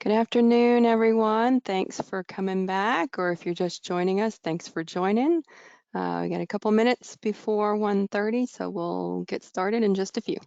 Good afternoon, everyone. Thanks for coming back, or if you're just joining us, thanks for joining. We got a couple minutes before 1:30, so we'll get started in just a few.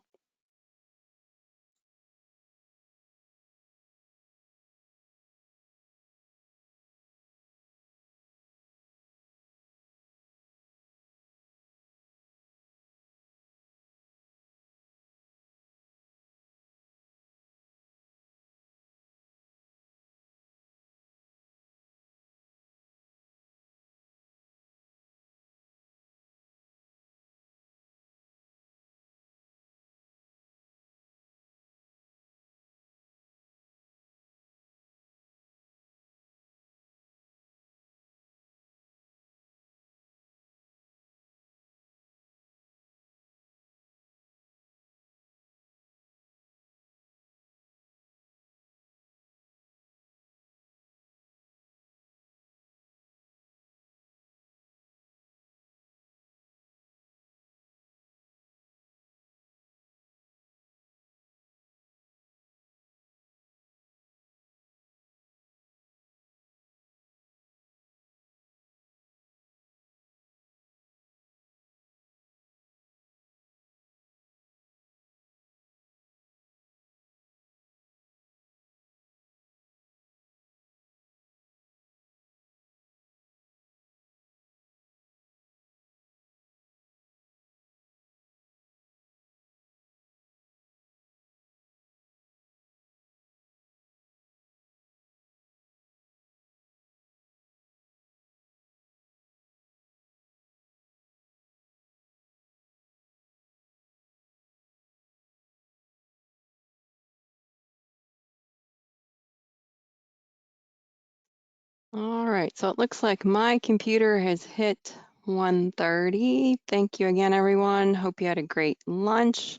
All right, so it looks like my computer has hit 1:30. Thank you again, everyone. Hope you had a great lunch.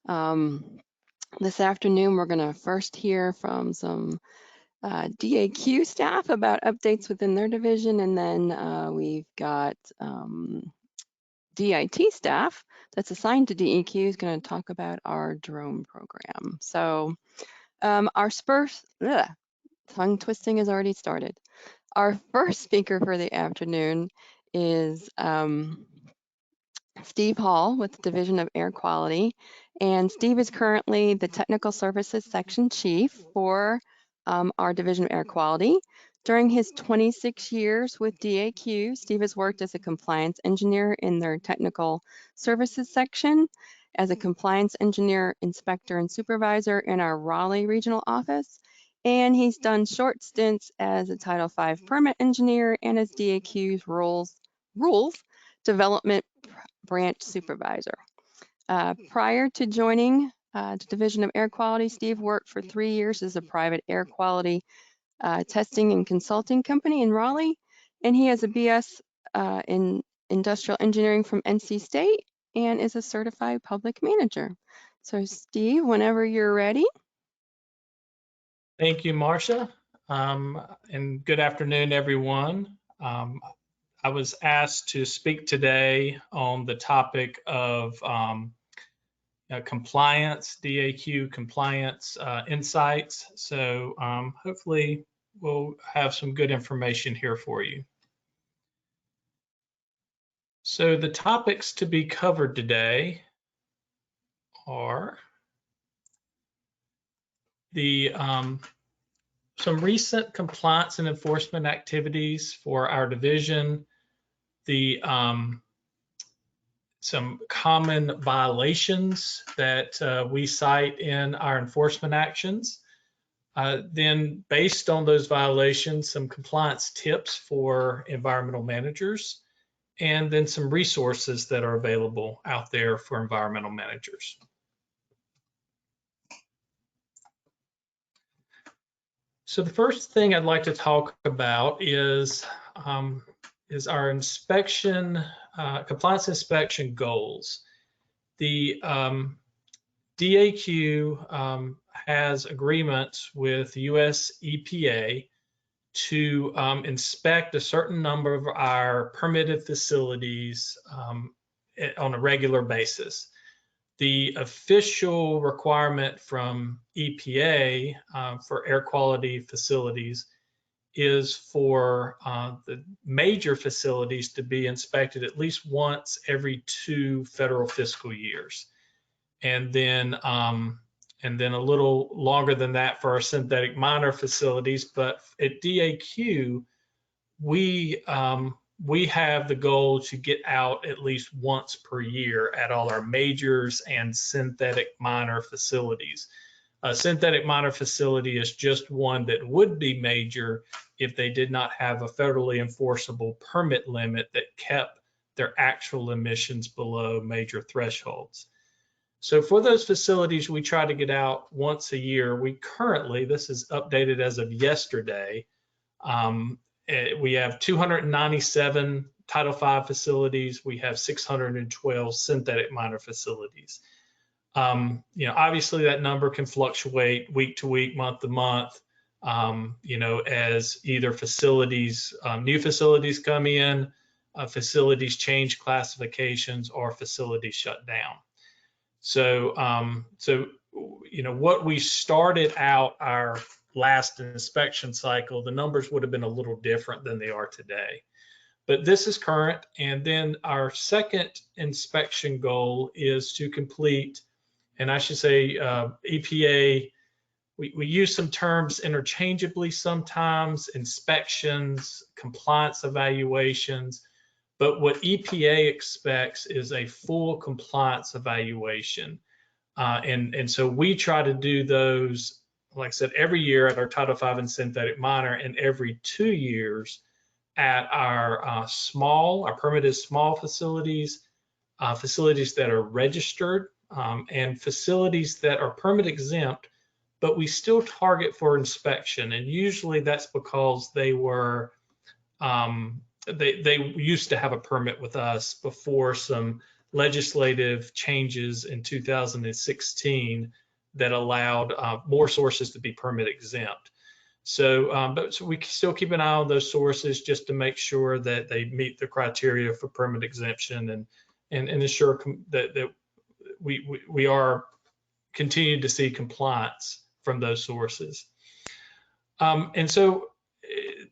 This afternoon, we're going to first hear from some DAQ staff about updates within their division, and then we've got DIT staff that's assigned to DEQ is going to talk about our drone program. So our tongue twisting has already started. Our first speaker for the afternoon is Steve Hall with the Division of Air Quality. And Steve is currently the Technical Services Section Chief for our Division of Air Quality. During his 26 years with DAQ, Steve has worked as a compliance engineer in their Technical Services Section, as a compliance engineer, inspector, and supervisor in our Raleigh regional office. And he's done short stints as a Title V permit engineer and as DAQ's rules development branch supervisor. Prior to joining the Division of Air Quality, Steve worked for 3 years as a private air quality testing and consulting company in Raleigh, and he has a BS in industrial engineering from NC State and is a certified public manager. So Steve, whenever you're ready. Thank you, Marcia, and good afternoon, everyone. I was asked to speak today on the topic of compliance, DAQ compliance insights. So hopefully we'll have some good information here for you. So the topics to be covered today are the some recent compliance and enforcement activities for our division, some common violations that we cite in our enforcement actions. Then based on those violations, some compliance tips for environmental managers, and then some resources that are available out there for environmental managers. So the first thing I'd like to talk about is our inspection, compliance inspection goals. The DAQ has agreements with the US EPA to inspect a certain number of our permitted facilities on a regular basis. The official requirement from EPA for air quality facilities is for the major facilities to be inspected at least once every 2 federal fiscal years, and then a little longer than that for our synthetic minor facilities. But at DAQ, we have the goal to get out at least once per year at all our majors and synthetic minor facilities. A synthetic minor facility is just one that would be major if they did not have a federally enforceable permit limit that kept their actual emissions below major thresholds. So for those facilities, we try to get out once a year. We currently, this is updated as of yesterday, we have 297 Title V facilities. We have 612 synthetic minor facilities. Obviously that number can fluctuate week to week, month to month, as either facilities, new facilities come in, facilities change classifications, or facilities shut down. So, what we started out our last inspection cycle, the numbers would have been a little different than they are today. But this is current. And then our second inspection goal is to complete, and I should say EPA, we use some terms interchangeably sometimes, inspections, compliance evaluations. But what EPA expects is a full compliance evaluation. And so we try to do those, like I said, every year at our Title V and synthetic minor, and every 2 years at our permitted small facilities, facilities that are registered, and facilities that are permit exempt, but we still target for inspection. And usually that's because they were, they used to have a permit with us before some legislative changes in 2016 that allowed more sources to be permit exempt. So, but we still keep an eye on those sources just to make sure that they meet the criteria for permit exemption, and ensure that we are continuing to see compliance from those sources. And so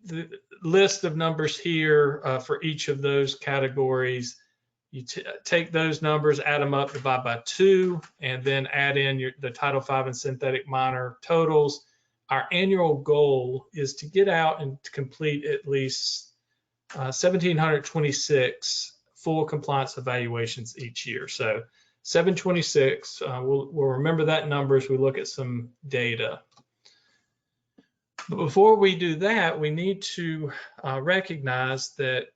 the list of numbers here for each of those categories, you take those numbers, add them up, divide by 2, and then add in the Title V and synthetic minor totals. Our annual goal is to get out and to complete at least 1,726 full compliance evaluations each year. So 726, we'll remember that number as we look at some data. But before we do that, we need to recognize that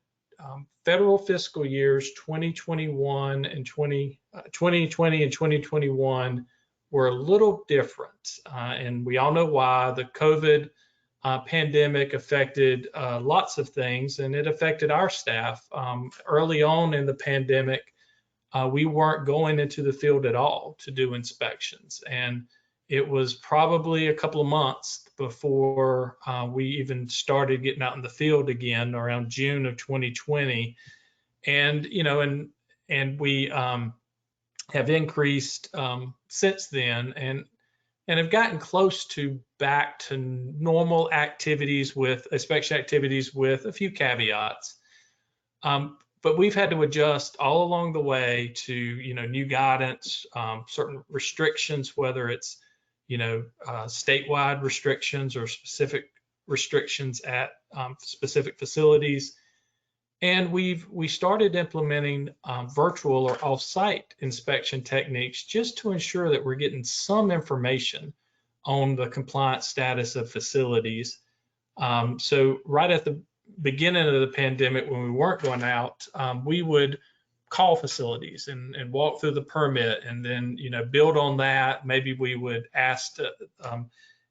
federal fiscal years 2021 and 2020 and 2021 were a little different. And we all know why. The COVID pandemic affected lots of things, and it affected our staff. Early on in the pandemic, we weren't going into the field at all to do inspections. And it was probably a couple of months before we even started getting out in the field again, around June of 2020. And, and we have increased since then, and have gotten close to back to normal activities with inspection activities, with a few caveats. But we've had to adjust all along the way to, new guidance, certain restrictions, whether it's, statewide restrictions or specific restrictions at specific facilities. And we started implementing virtual or off-site inspection techniques just to ensure that we're getting some information on the compliance status of facilities. So right at the beginning of the pandemic, when we weren't going out, we would call facilities and walk through the permit, and then build on that. Maybe we would ask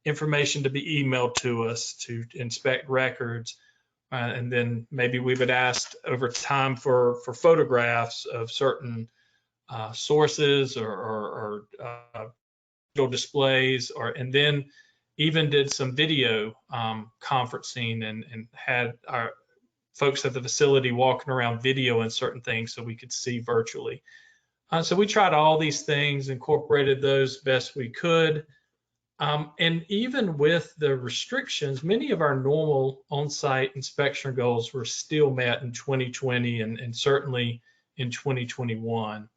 information to be emailed to us to inspect records, and then maybe we would ask over time for photographs of certain sources or digital displays, and then even did some video conferencing and had our folks at the facility walking around video and certain things so we could see virtually. So we tried all these things, incorporated those best we could. And even with the restrictions, many of our normal on-site inspection goals were still met in 2020 and certainly in 2021.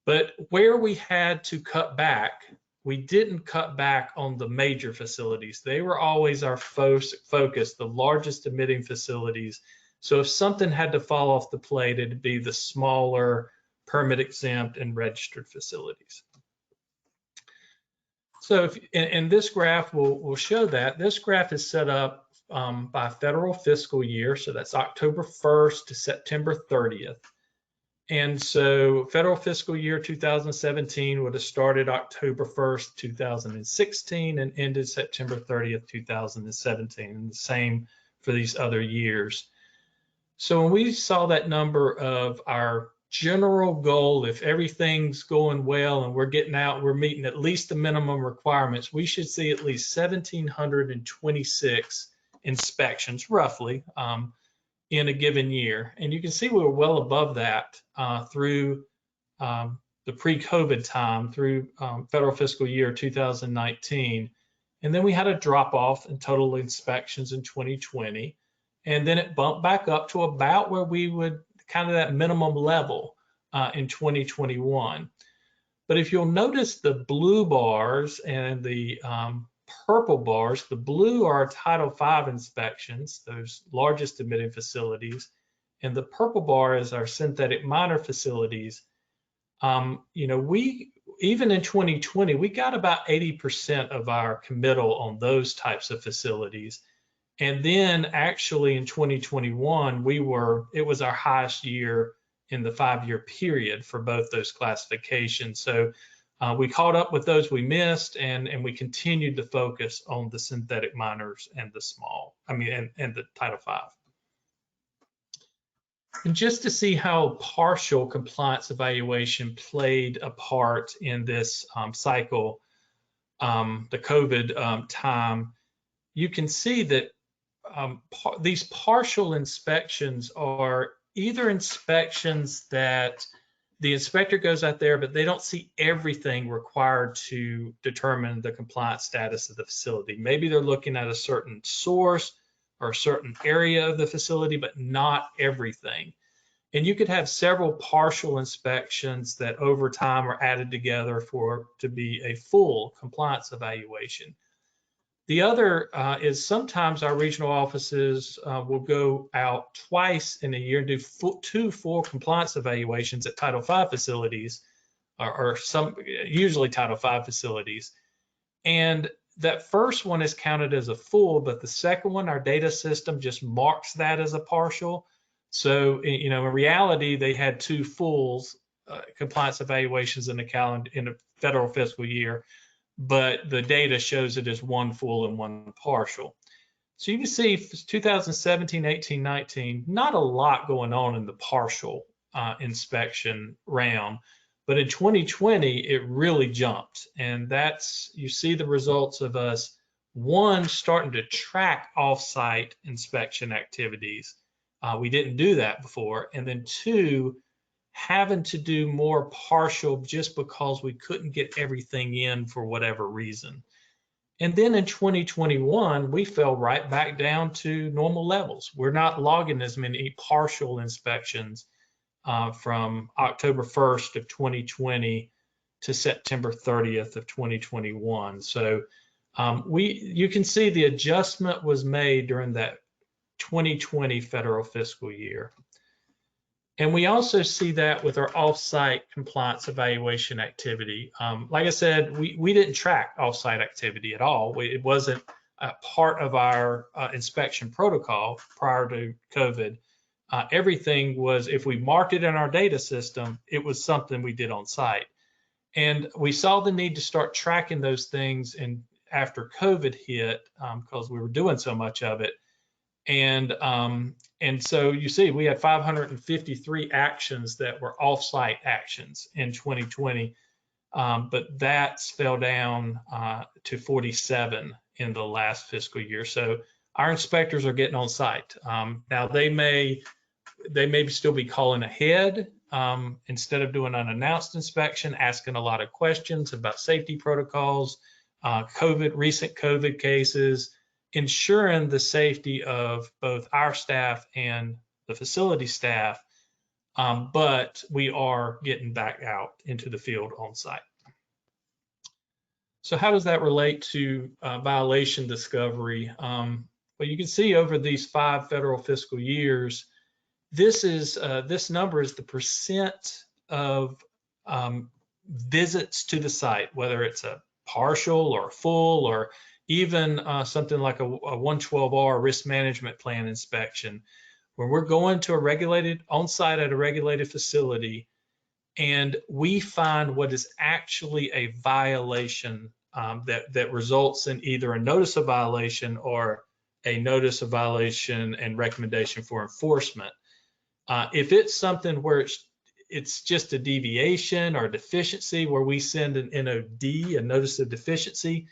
But where we had to cut back, we didn't cut back on the major facilities. They were always our focus, the largest emitting facilities. So if something had to fall off the plate, it'd be the smaller permit exempt and registered facilities. So in this graph will show that. This graph is set up by federal fiscal year. So that's October 1st to September 30th. And so federal fiscal year 2017 would have started October 1st, 2016 and ended September 30th, 2017. And the same for these other years. So when we saw that number of our general goal, if everything's going well and we're getting out, we're meeting at least the minimum requirements, we should see at least 1,726 inspections, roughly, in a given year. And you can see we were well above that through the pre-COVID time, through federal fiscal year 2019. And then we had a drop off in total inspections in 2020. And then it bumped back up to about where we would kind of that minimum level in 2021. But if you'll notice the blue bars and the purple bars, the blue are Title V inspections, those largest emitting facilities, and the purple bar is our synthetic minor facilities. You know, we even in 2020, we got about 80% of our committal on those types of facilities. And then actually in 2021, it was our highest year in the 5-year period for both those classifications. So we caught up with those we missed, and we continued to focus on the synthetic minors and the small, and the Title V. And just to see how partial compliance evaluation played a part in this cycle, the COVID time, you can see that these partial inspections are either inspections that the inspector goes out there, but they don't see everything required to determine the compliance status of the facility. Maybe they're looking at a certain source or a certain area of the facility, but not everything. And you could have several partial inspections that over time are added together to be a full compliance evaluation. The other is sometimes our regional offices will go out twice in a year and do 2 full compliance evaluations at Title V facilities, or usually Title V facilities. And that first one is counted as a full, but the second one, our data system just marks that as a partial. So, you know, in reality, they had 2 fulls compliance evaluations in the federal fiscal year, but the data shows it as 1 full and 1 partial. So you can see 2017, 18, 19, not a lot going on in the partial inspection round, but in 2020, it really jumped. And you see the results of us, 1, starting to track off-site inspection activities. We didn't do that before. And then 2, having to do more partial just because we couldn't get everything in for whatever reason. And then in 2021, we fell right back down to normal levels. We're not logging as many partial inspections from October 1st of 2020 to September 30th of 2021. So you can see the adjustment was made during that 2020 federal fiscal year. And we also see that with our off-site compliance evaluation activity. Like I said, we didn't track off-site activity at all. It wasn't a part of our inspection protocol prior to COVID. Everything was, if we marked it in our data system, it was something we did on site. And we saw the need to start tracking those things after COVID hit because we were doing so much of it. And so you see, we had 553 actions that were off-site actions in 2020, but that fell down to 47 in the last fiscal year. So our inspectors are getting on site. Now they may still be calling ahead instead of doing an unannounced inspection, asking a lot of questions about safety protocols, recent COVID cases, ensuring the safety of both our staff and the facility staff. But we are getting back out into the field on site. So how does that relate to violation discovery? Well, you can see over these 5 federal fiscal years, this number is the percent of visits to the site, whether it's a partial or full, or even something like a 112R risk management plan inspection, where we're going to a regulated on-site at a regulated facility, and we find what is actually a violation that results in either a notice of violation or a notice of violation and recommendation for enforcement. If it's something where it's just a deviation or a deficiency where we send an NOD, a notice of deficiency,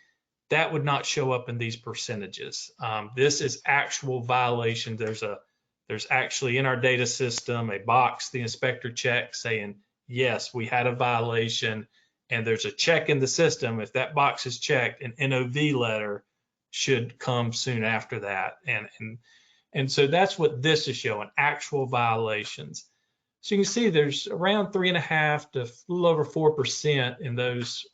that would not show up in these percentages. This is actual violation. There's actually in our data system a box the inspector checks saying, yes, we had a violation, and there's a check in the system. If that box is checked, an NOV letter should come soon after that. And so that's what this is showing, actual violations. So you can see there's around 3.5 to a little over 4% in those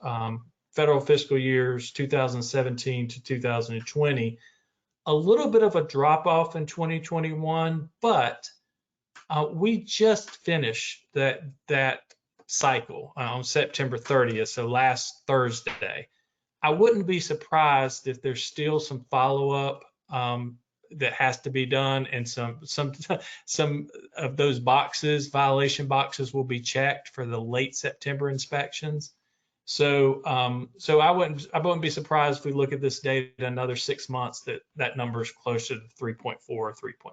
federal fiscal years, 2017 to 2020. A little bit of a drop off in 2021, but we just finished that cycle on September 30th, so last Thursday. I wouldn't be surprised if there's still some follow-up that has to be done, and some of those violation boxes will be checked for the late September inspections. So I wouldn't be surprised if we look at this data in another 6 months that number is closer to 3.4 or 3.5.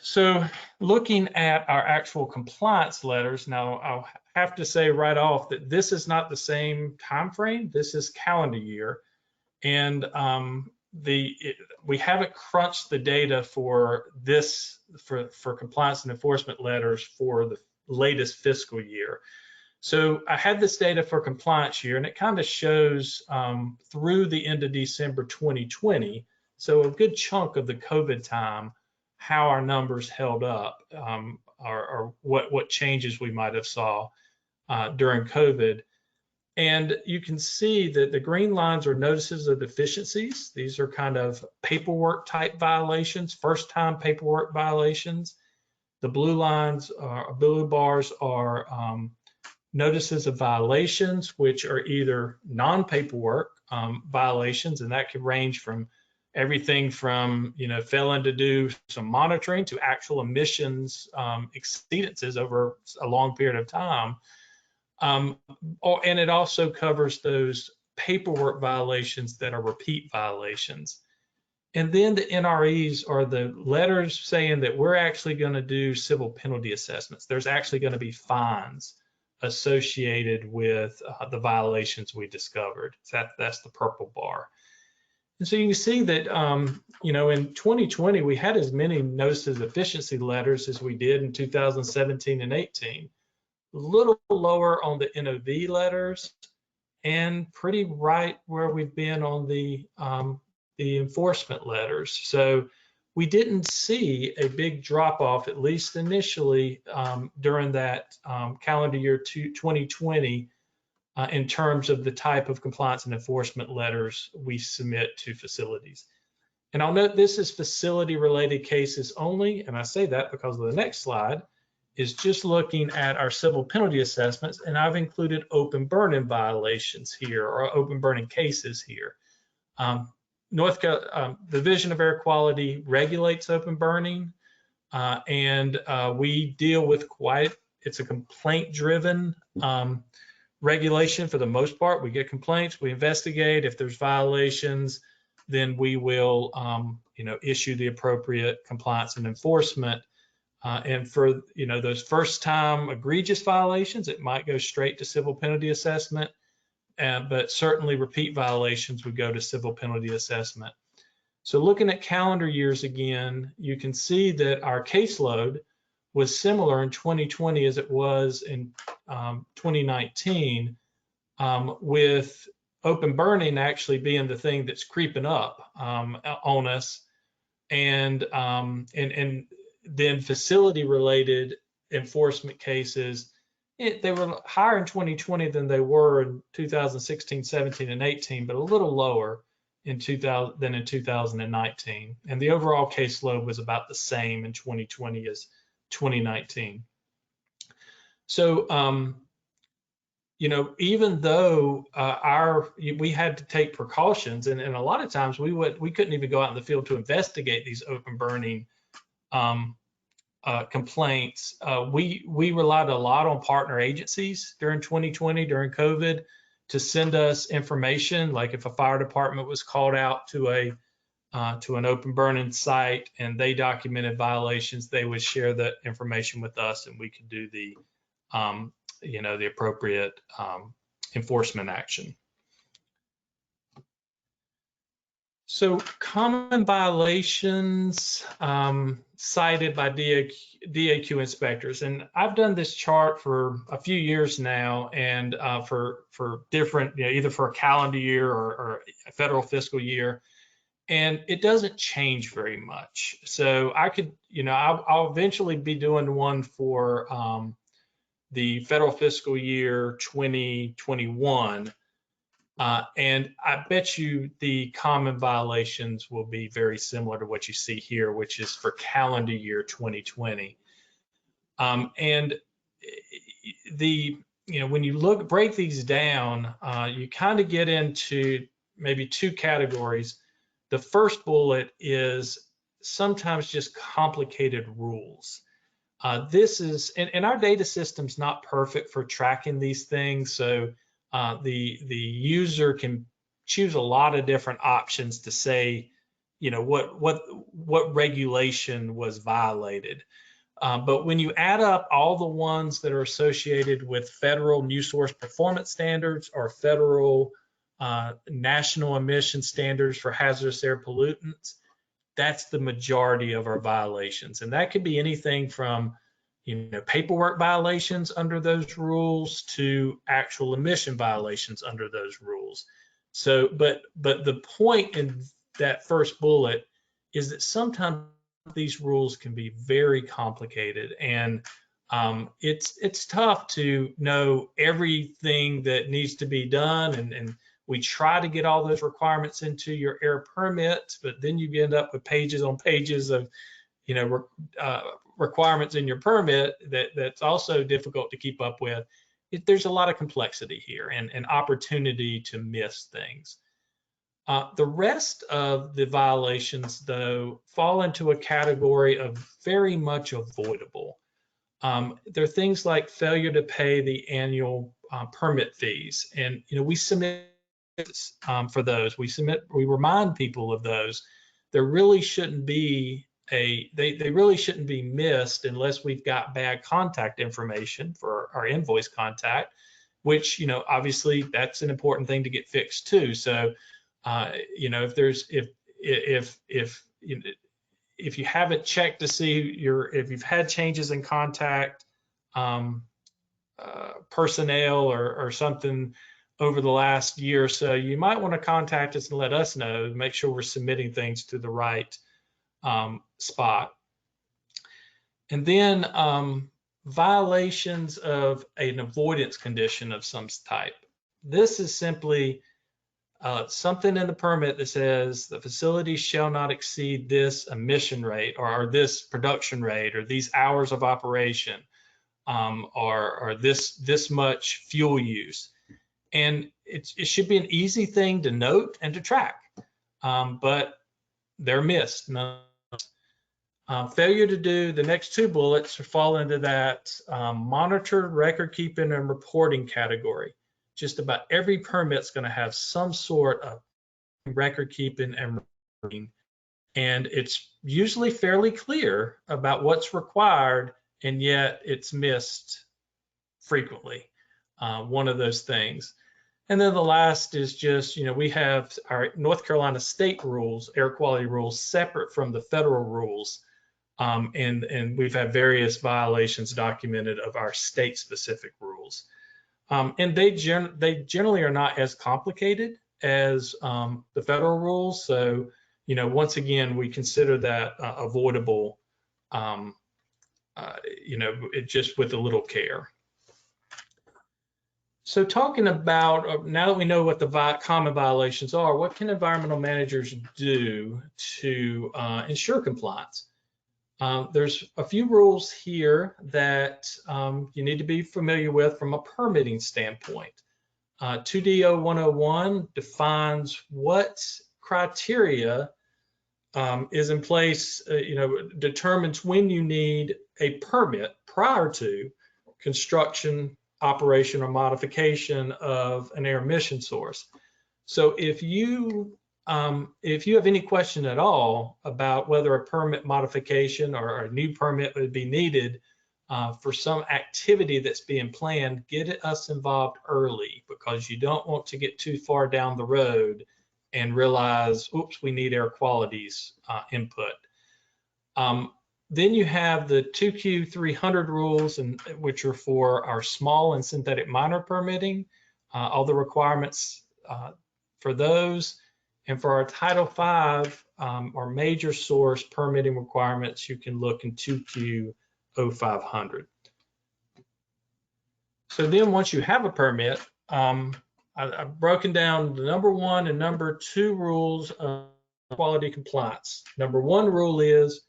So looking at our actual compliance letters, now I'll have to say right off that this is not the same time frame. This is calendar year, and we haven't crunched the data for this for compliance and enforcement letters for the latest fiscal year. So I had this data for compliance year, and it kind of shows through the end of December 2020, so a good chunk of the COVID time, how our numbers held up, or what changes we might have saw during COVID. And you can see that the green lines are notices of deficiencies. These are kind of paperwork type violations, first time paperwork violations. The blue bars are notices of violations, which are either non-paperwork violations, and that could range from everything from, failing to do some monitoring to actual emissions exceedances over a long period of time. And it also covers those paperwork violations that are repeat violations. And then the NREs are the letters saying that we're actually going to do civil penalty assessments. There's actually going to be fines associated with the violations we discovered. That's the purple bar. And so you can see that, in 2020, we had as many notices of deficiency letters as we did in 2017 and 18. A little lower on the NOV letters, and pretty right where we've been on the enforcement letters. So we didn't see a big drop off, at least initially, during that calendar year 2020, in terms of the type of compliance and enforcement letters we submit to facilities. And I'll note this is facility related cases only, and I say that because of the next slide is just looking at our civil penalty assessments, and I've included open burning violations here, or open burning cases here. Division of Air Quality regulates open burning, and we deal with it's a complaint-driven regulation for the most part. We get complaints, we investigate. If there's violations, then we will, issue the appropriate compliance and enforcement. And for those first time egregious violations, it might go straight to civil penalty assessment, but certainly repeat violations would go to civil penalty assessment. So looking at calendar years again, you can see that our caseload was similar in 2020 as it was in 2019, with open burning actually being the thing that's creeping up on us, and then facility related enforcement cases, they were higher in 2020 than they were in 2016, 17, and 18, but a little lower in 2000 than in 2019. And the overall caseload was about the same in 2020 as 2019. So, even though we had to take precautions, and a lot of times we couldn't even go out in the field to investigate these open burning complaints. We relied a lot on partner agencies during 2020, during COVID, to send us information. Like if a fire department was called out to an open burning site and they documented violations, they would share that information with us, and we could do the appropriate enforcement action. So common violations cited by DAQ inspectors, and I've done this chart for a few years now, and for different, either for a calendar year or a federal fiscal year, and it doesn't change very much. So I could, I'll eventually be doing one for the federal fiscal year 2021. And I bet you the common violations will be very similar to what you see here, which is for calendar year 2020. And when you break these down, you kind of get into maybe two categories. The first bullet is sometimes just complicated rules. This is, and our data system's not perfect for tracking these things, so the user can choose a lot of different options to say, what regulation was violated. But when you add up all the ones that are associated with federal new source performance standards or federal national emission standards for hazardous air pollutants, that's the majority of our violations. And that could be anything from, paperwork violations under those rules to actual emission violations under those rules. So, but the point in that first bullet is that sometimes these rules can be very complicated, and it's tough to know everything that needs to be done, and we try to get all those requirements into your air permits, but then you end up with pages on pages of, requirements in your permit that's also difficult to keep up with. There's a lot of complexity here and opportunity to miss things. The rest of the violations, though, fall into a category of very much avoidable. There are things like failure to pay the annual permit fees, and we submit for those. We remind people of those. There really shouldn't be they really shouldn't be missed unless we've got bad contact information for our invoice contact, which obviously that's an important thing to get fixed too. So if you haven't checked to see if you've had changes in contact personnel or something over the last year or so, you might want to contact us and let us know to make sure we're submitting things to the right spot. And then violations of an avoidance condition of some type. This is simply something in the permit that says the facility shall not exceed this emission rate or this production rate or these hours of operation or this much fuel use. And it should be an easy thing to note and to track, but they're missed. Failure to do the next two bullets fall into that monitor, record keeping, and reporting category. Just about every permit's going to have some sort of record keeping and reporting, and it's usually fairly clear about what's required, and yet it's missed frequently. One of those things. And then the last is just, we have our North Carolina state rules, air quality rules, separate from the federal rules. And we've had various violations documented of our state specific rules. And they generally are not as complicated as the federal rules. So, once again, we consider that avoidable, just with a little care. So talking about, now that we know what the common violations are, what can environmental managers do to ensure compliance? There's a few rules here that you need to be familiar with from a permitting standpoint. 2D0101 defines what criteria is in place, determines when you need a permit prior to construction, operation, or modification of an air emission source. So if you have any question at all about whether a permit modification or a new permit would be needed for some activity that's being planned, get us involved early, because you don't want to get too far down the road and realize, oops, we need air quality's input. Then you have the 2Q300 rules, which are for our small and synthetic minor permitting, all the requirements for those. And for our Title V, our major source permitting requirements, you can look in 2Q0500. So then once you have a permit, I've broken down the number 1 and number 2 rules of quality compliance. Number 1 rule is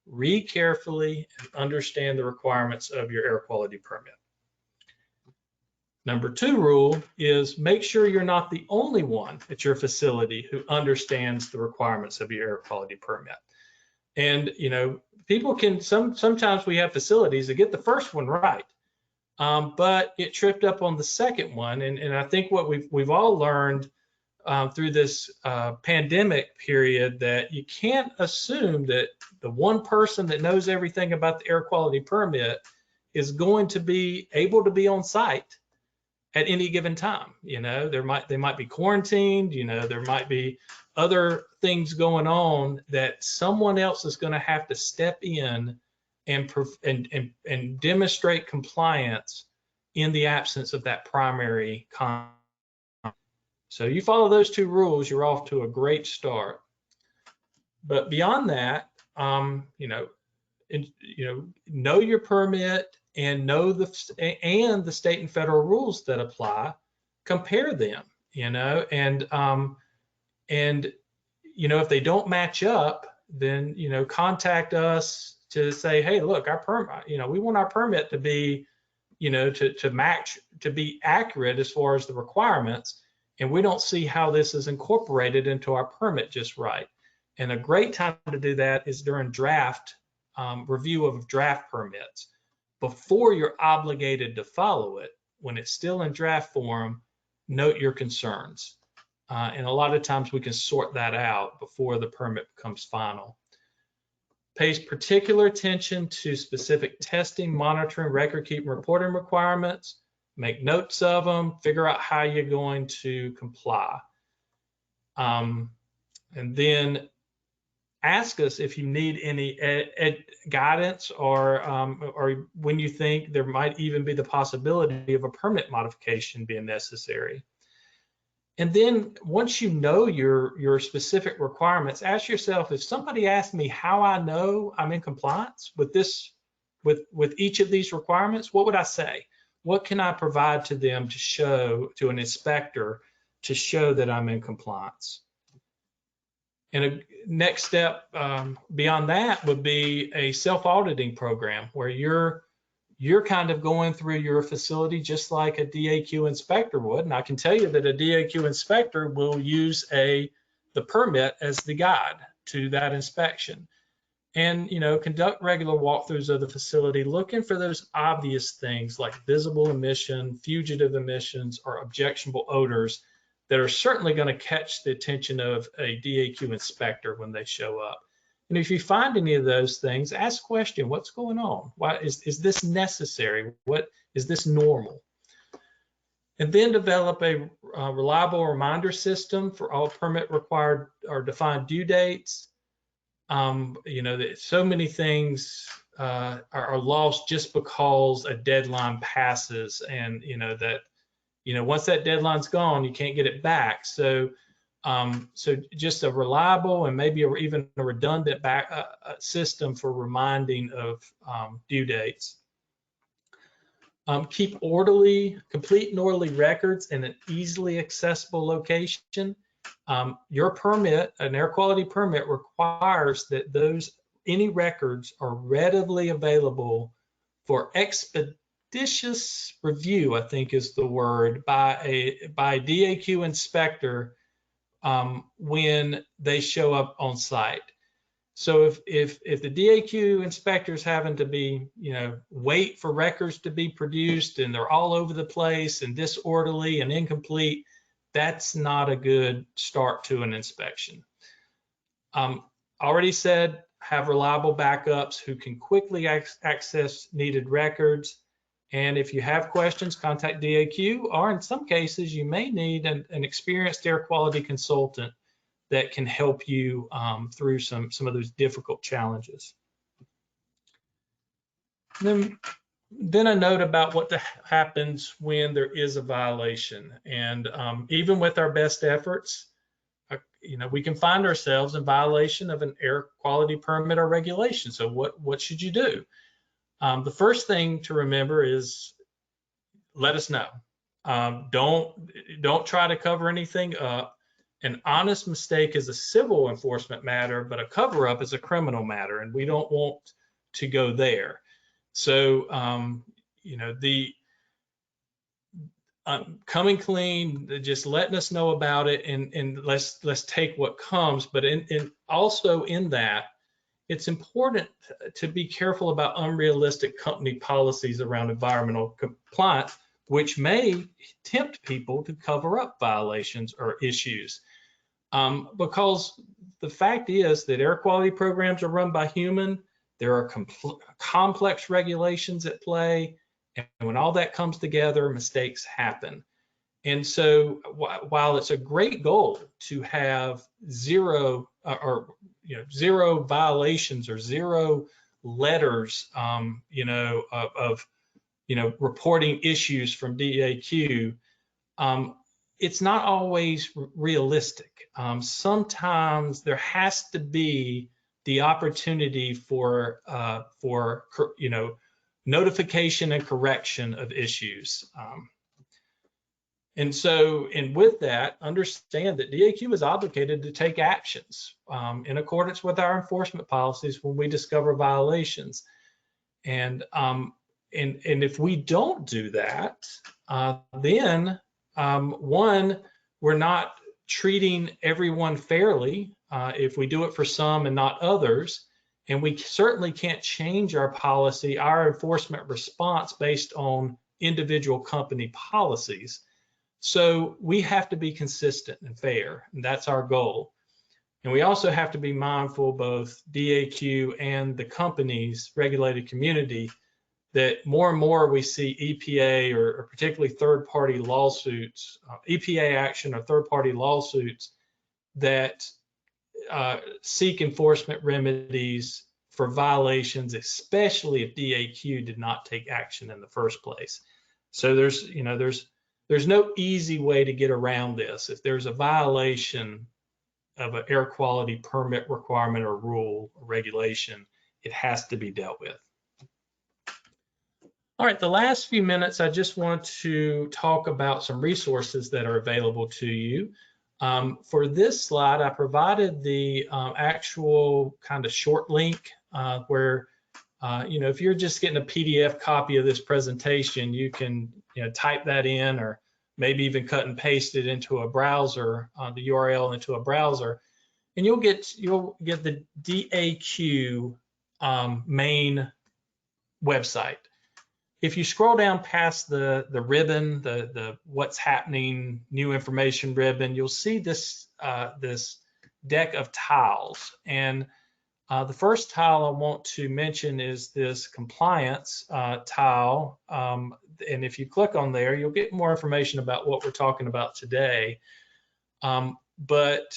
read carefully and understand the requirements of your air quality permit. Number 2 rule is make sure you're not the only one at your facility who understands the requirements of your air quality permit. And, people can, sometimes we have facilities that get the first one right, but it tripped up on the second one. And I think what we've all learned through this pandemic period, that you can't assume that the one person that knows everything about the air quality permit is going to be able to be on site at any given time. They might be quarantined, there might be other things going on that someone else is going to have to step in and demonstrate compliance in the absence of that primary contact. So you follow those 2 rules, you're off to a great start. But beyond that, know your permit and know the state and federal rules that apply. Compare them, and if they don't match up, then contact us to say, hey, look, our permit, we want our permit to be, to match, to be accurate as far as the requirements. And we don't see how this is incorporated into our permit just right. And a great time to do that is during draft review of draft permits. Before you're obligated to follow it, when it's still in draft form, note your concerns. And a lot of times we can sort that out before the permit becomes final. Pays particular attention to specific testing, monitoring, record keeping, reporting requirements. Make notes of them, figure out how you're going to comply. And then ask us if you need any guidance or when you think there might even be the possibility of a permit modification being necessary. And then once you know your specific requirements, ask yourself, if somebody asked me how I know I'm in compliance with this, with each of these requirements, what would I say? What can I provide to them to show to an inspector to show that I'm in compliance? And a next step beyond that would be a self-auditing program where you're kind of going through your facility just like a DAQ inspector would. And I can tell you that a DAQ inspector will use the permit as the guide to that inspection. And conduct regular walkthroughs of the facility, looking for those obvious things like visible emission, fugitive emissions, or objectionable odors that are certainly going to catch the attention of a DAQ inspector when they show up. And if you find any of those things, ask the question, what's going on? Why is this necessary? What is this normal? And then develop a reliable reminder system for all permit required or defined due dates. So many things are lost just because a deadline passes, and once that deadline's gone, you can't get it back. So just a reliable and maybe even a redundant system for reminding of due dates. Keep complete and orderly records in an easily accessible location. Your permit, an air quality permit, requires that any records are readily available for expeditious review, I think is the word, by a DAQ inspector when they show up on site. So if the DAQ inspector's having to wait for records to be produced and they're all over the place and disorderly and incomplete, that's not a good start to an inspection. Already said, have reliable backups who can quickly access needed records. And if you have questions, contact DAQ, or in some cases, you may need an experienced air quality consultant that can help you through some of those difficult challenges. Then a note about what happens when there is a violation. And even with our best efforts, we can find ourselves in violation of an air quality permit or regulation. So what should you do? The first thing to remember is let us know. Don't try to cover anything up. An honest mistake is a civil enforcement matter, but a cover-up is a criminal matter, and we don't want to go there. So, coming clean, just letting us know about it, and let's take what comes. But also in that, it's important to be careful about unrealistic company policies around environmental compliance, which may tempt people to cover up violations or issues. Because the fact is that air quality programs are run by humans. There are complex regulations at play, and when all that comes together, mistakes happen. And so while it's a great goal to have zero violations or zero letters, of reporting issues from DAQ, it's not always realistic. Sometimes there has to be the opportunity for notification and correction of issues. And with that, understand that DAQ is obligated to take actions in accordance with our enforcement policies when we discover violations. And if we don't do that, then one, we're not treating everyone fairly if we do it for some and not others. And we certainly can't change our policy, our enforcement response based on individual company policies. So we have to be consistent and fair, and that's our goal. And we also have to be mindful, both DAQ and the company's regulated community, that more and more we see EPA or particularly third-party lawsuits, EPA action or third-party lawsuits that seek enforcement remedies for violations, especially if DAQ did not take action in the first place. So there's no easy way to get around this. If there's a violation of an air quality permit requirement or rule or regulation, it has to be dealt with. All right, the last few minutes, I just want to talk about some resources that are available to you. For this slide, I provided the actual kind of short link where, if you're just getting a PDF copy of this presentation, you can type that in, or maybe even cut and paste it into a browser, the URL into a browser, and you'll get the DAQ main website. If you scroll down past the ribbon, the what's happening, new information ribbon, you'll see this this deck of tiles, and The first tile I want to mention is this compliance tile. And if you click on there, you'll get more information about what we're talking about today. But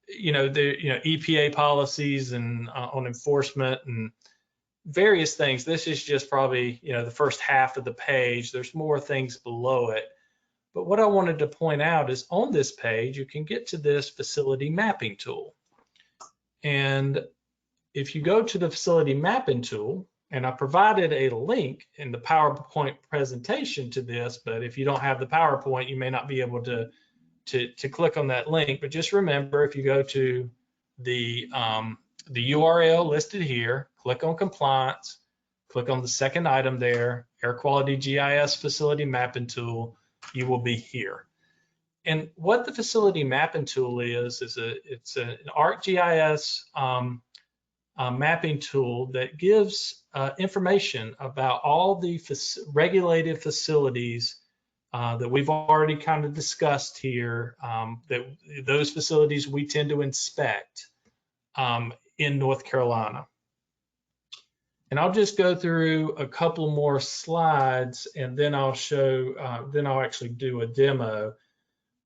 the EPA policies and on enforcement and various things. This is just probably the first half of the page. There's more things below it. But what I wanted to point out is on this page, you can get to this facility mapping tool. And if you go to the facility mapping tool, and I provided a link in the PowerPoint presentation to this, but if you don't have the PowerPoint, you may not be able to click on that link. But just remember, if you go to the URL listed here, click on compliance, click on the second item there, air quality GIS facility mapping tool, you will be here. And what the facility mapping tool is it's an ArcGIS mapping tool that gives information about all the regulated facilities that we've already kind of discussed here, that those facilities we tend to inspect in North Carolina. And I'll just go through a couple more slides and then I'll show, then I'll actually do a demo.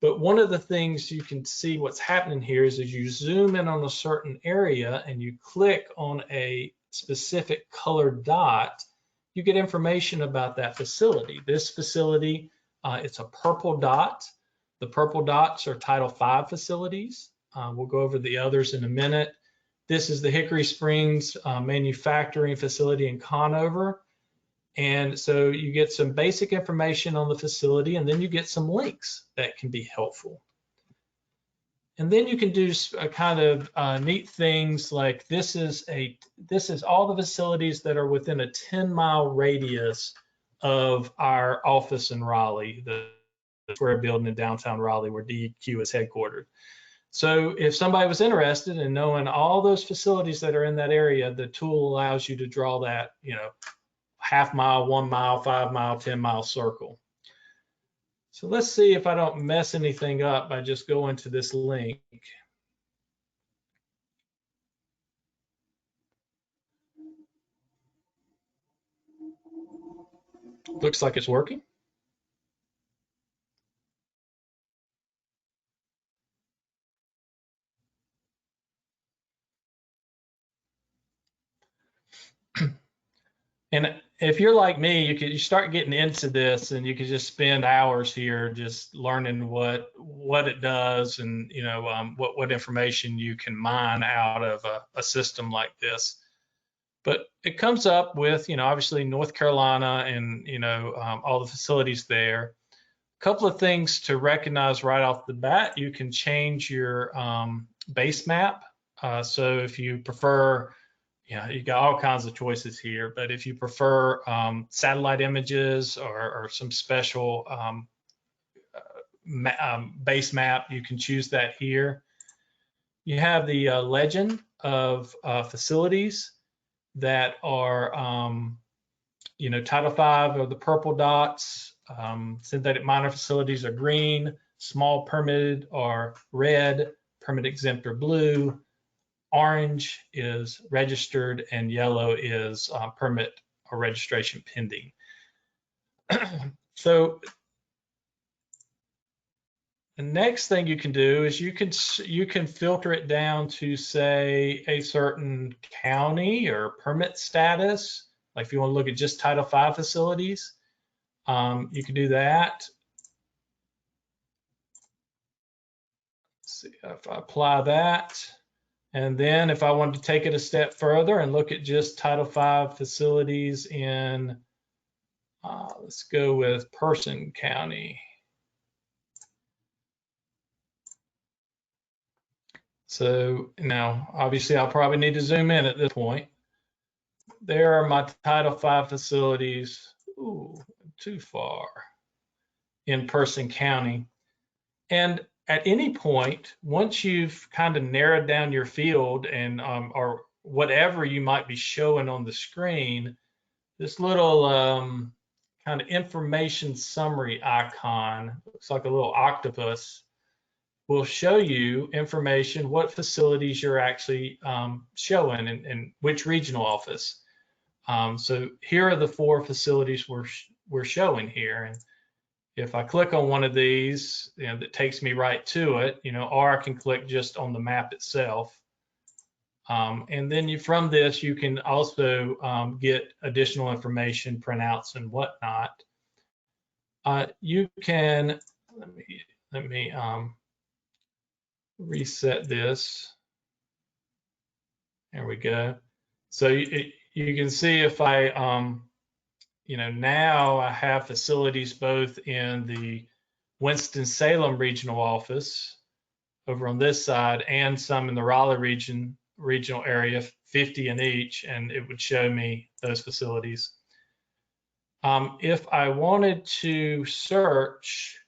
But one of the things you can see what's happening here is as you zoom in on a certain area and you click on a specific colored dot, you get information about that facility. This facility, it's a purple dot. The purple dots are Title V facilities. We'll go over the others in a minute. This is the Hickory Springs manufacturing facility in Conover. And so you get some basic information on the facility, and then you get some links that can be helpful. And then you can do a kind of neat things like this is all the facilities that are within a 10-mile radius of our office in Raleigh, the square building in downtown Raleigh where DEQ is headquartered. So if somebody was interested in knowing all those facilities that are in that area, the tool allows you to draw that, half mile, 1 mile, 5 mile, 10-mile circle. So let's see if I don't mess anything up by just going to this link. Looks like it's working. And if you're like me, you start getting into this and you could just spend hours here just learning what it does and what information you can mine out of a system like this. But it comes up with obviously North Carolina and all the facilities there. A couple of things to recognize right off the bat: you can change your base map. So if you prefer, you got all kinds of choices here, but if you prefer satellite images or some special base map, you can choose that here. You have the legend of facilities that are, Title V are the purple dots, synthetic minor facilities are green, small permitted are red, permit exempt are blue, orange is registered, and yellow is permit or registration pending. So the next thing you can do is you can filter it down to, say, a certain county or permit status. Like if you want to look at just Title V facilities, you can do that. Let's see if I apply that. And then if I wanted to take it a step further and look at just Title V facilities in, let's go with Person County. So now, obviously, I'll probably need to zoom in at this point. There are my Title V facilities. Ooh, too far. In Person County. And at any point, once you've kind of narrowed down your field and or whatever you might be showing on the screen, this little kind of information summary icon looks like a little octopus. will show you information, what facilities you're actually showing and which regional office. So here are the 4 facilities we're showing here. And if I click on one of these, that takes me right to it, or I can click just on the map itself. And then from this, you can also get additional information, printouts and whatnot. You can, let me reset this. There we go. So you can see if I, now I have facilities both in the Winston-Salem regional office over on this side and some in the Raleigh regional area, 50 in each, and it would show me those facilities. If I wanted to search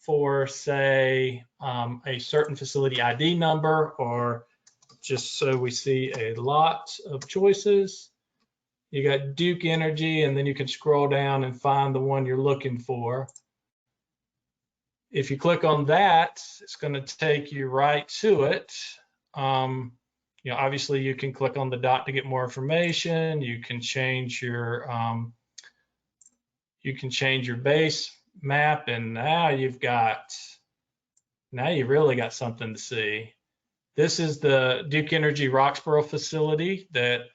for, say, a certain facility ID number, or just so we see a lot of choices, you got Duke Energy, and then you can scroll down and find the one you're looking for. If you click on that, it's going to take you right to it. Obviously you can click on the dot to get more information. You can change your base map, and now you've really got something to see. This is the Duke Energy Roxborough facility that,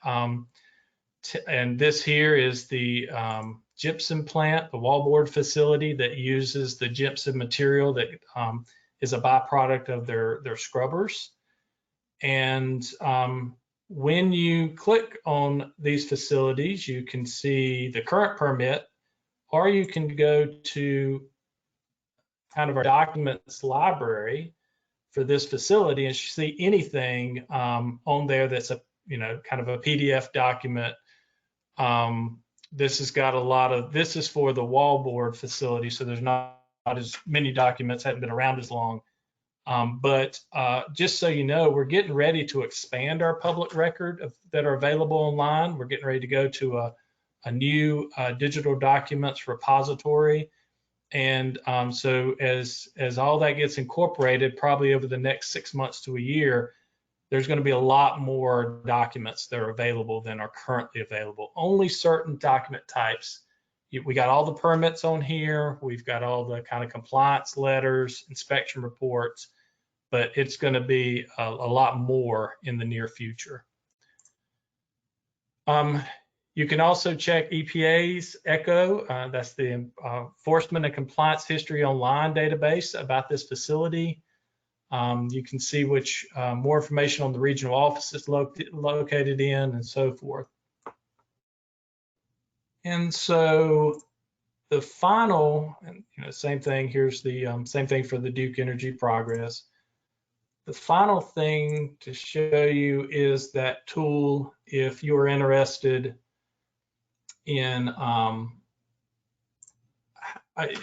and this here is the gypsum plant, the wallboard facility that uses the gypsum material that is a byproduct of their scrubbers. And when you click on these facilities, you can see the current permit, or you can go to kind of our documents library for this facility and see anything on there that's a kind of a PDF document. This has got a lot of, this is for the wallboard facility, so there's not as many documents, haven't been around as long. But just so you know, we're getting ready to expand our public record that are available online. We're getting ready to go to a new digital documents repository. And so as all that gets incorporated, probably over the next 6 months to a year, there's going to be a lot more documents that are available than are currently available. Only certain document types. We got all the permits on here. We've got all the kind of compliance letters, inspection reports, but it's going to be a lot more in the near future. You can also check EPA's ECHO. That's the Enforcement and Compliance History Online database about this facility. You can see which more information on the regional offices located in and so forth. And so the final, same thing, here's the same thing for the Duke Energy progress. The final thing to show you is that tool if you're interested in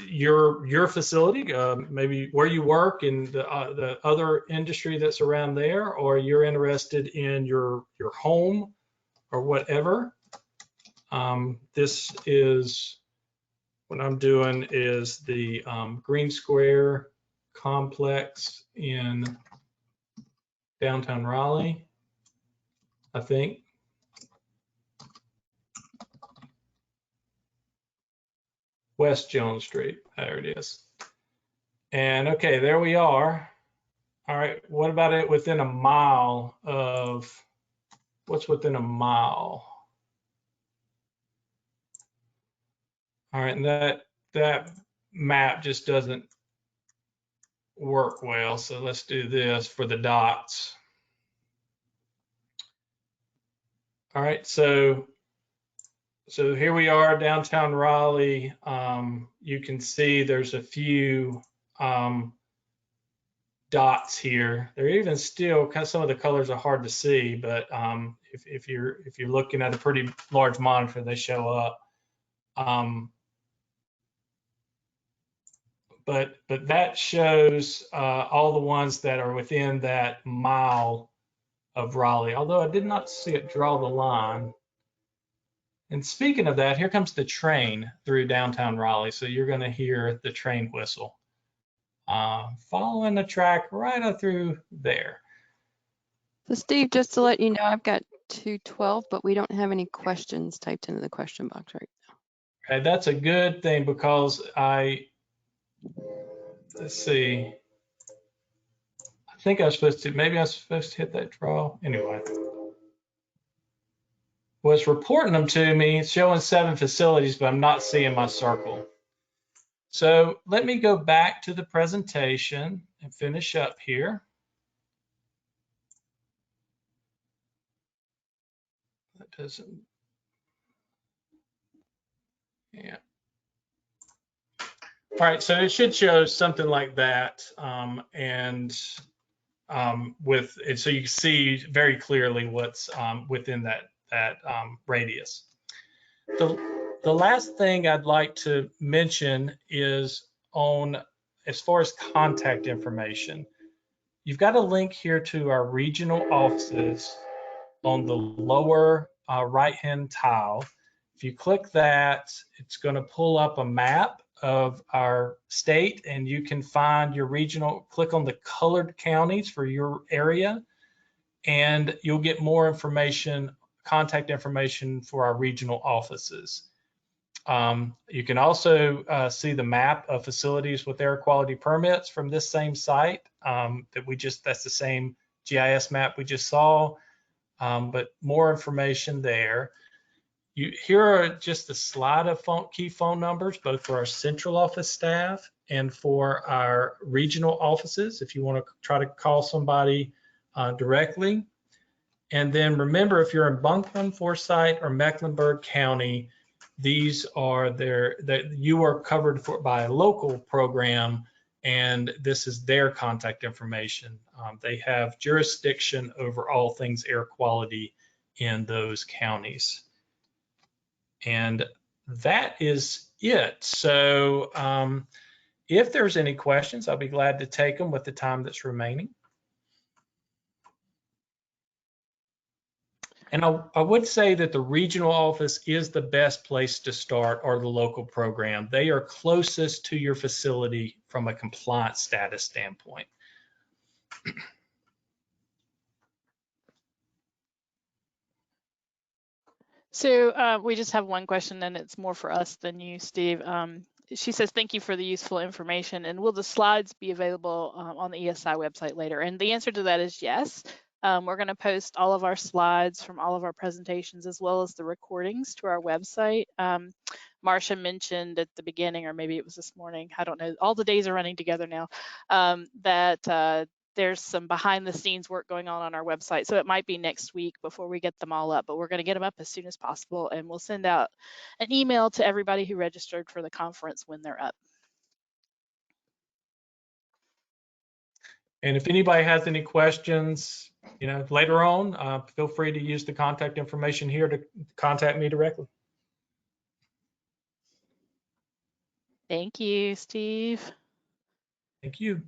your facility, maybe where you work and the other industry that's around there, or you're interested in your home or whatever. This is what I'm doing is the Green Square complex in downtown Raleigh, I think. West Jones Street, there it is. And okay, there we are. All right, what about it within a mile of, what's within a mile? All right, and that map just doesn't work well, so let's do this for the dots. All right, so here we are, downtown Raleigh. You can see there's a few dots here. They're even still, some of the colors are hard to see, but if you're looking at a pretty large monitor, they show up. But that shows all the ones that are within that mile of Raleigh, although I did not see it draw the line. And speaking of that, here comes the train through downtown Raleigh. So you're going to hear the train whistle. Following the track right up through there. So Steve, just to let you know, I've got 212, but we don't have any questions typed into the question box right now. Okay, that's a good thing because let's see, I think I was supposed to, maybe I was supposed to hit that draw. Anyway, was reporting them to me, it's showing 7 facilities, but I'm not seeing my circle. So let me go back to the presentation and finish up here. That doesn't, yeah. All right, so it should show something like that, so you can see very clearly what's within that radius. The last thing I'd like to mention is as far as contact information. You've got a link here to our regional offices on the lower right-hand tile. If you click that, it's going to pull up a map of our state, and you can find your regional, click on the colored counties for your area, and you'll get more information, contact information for our regional offices. You can also see the map of facilities with air quality permits from this same site that's the same GIS map we just saw, but more information there. Here are just a slide of key phone numbers, both for our central office staff and for our regional offices, if you want to try to call somebody directly. And then remember, if you're in Buncombe, Forsyth, or Mecklenburg County, these are that you are covered by a local program, and this is their contact information. They have jurisdiction over all things air quality in those counties. And that is it. So if there's any questions, I'll be glad to take them with the time that's remaining. And I would say that the regional office is the best place to start, or the local program. They are closest to your facility from a compliance status standpoint. So we just have one question, and it's more for us than you, Steve. She says, thank you for the useful information. And will the slides be available on the ESI website later? And the answer to that is yes. We're going to post all of our slides from all of our presentations, as well as the recordings, to our website. Marcia mentioned at the beginning, or maybe it was this morning, I don't know, all the days are running together now, that there's some behind the scenes work going on our website. So it might be next week before we get them all up, but we're going to get them up as soon as possible. And we'll send out an email to everybody who registered for the conference when they're up. And if anybody has any questions, later on, feel free to use the contact information here to contact me directly. Thank you, Steve. Thank you.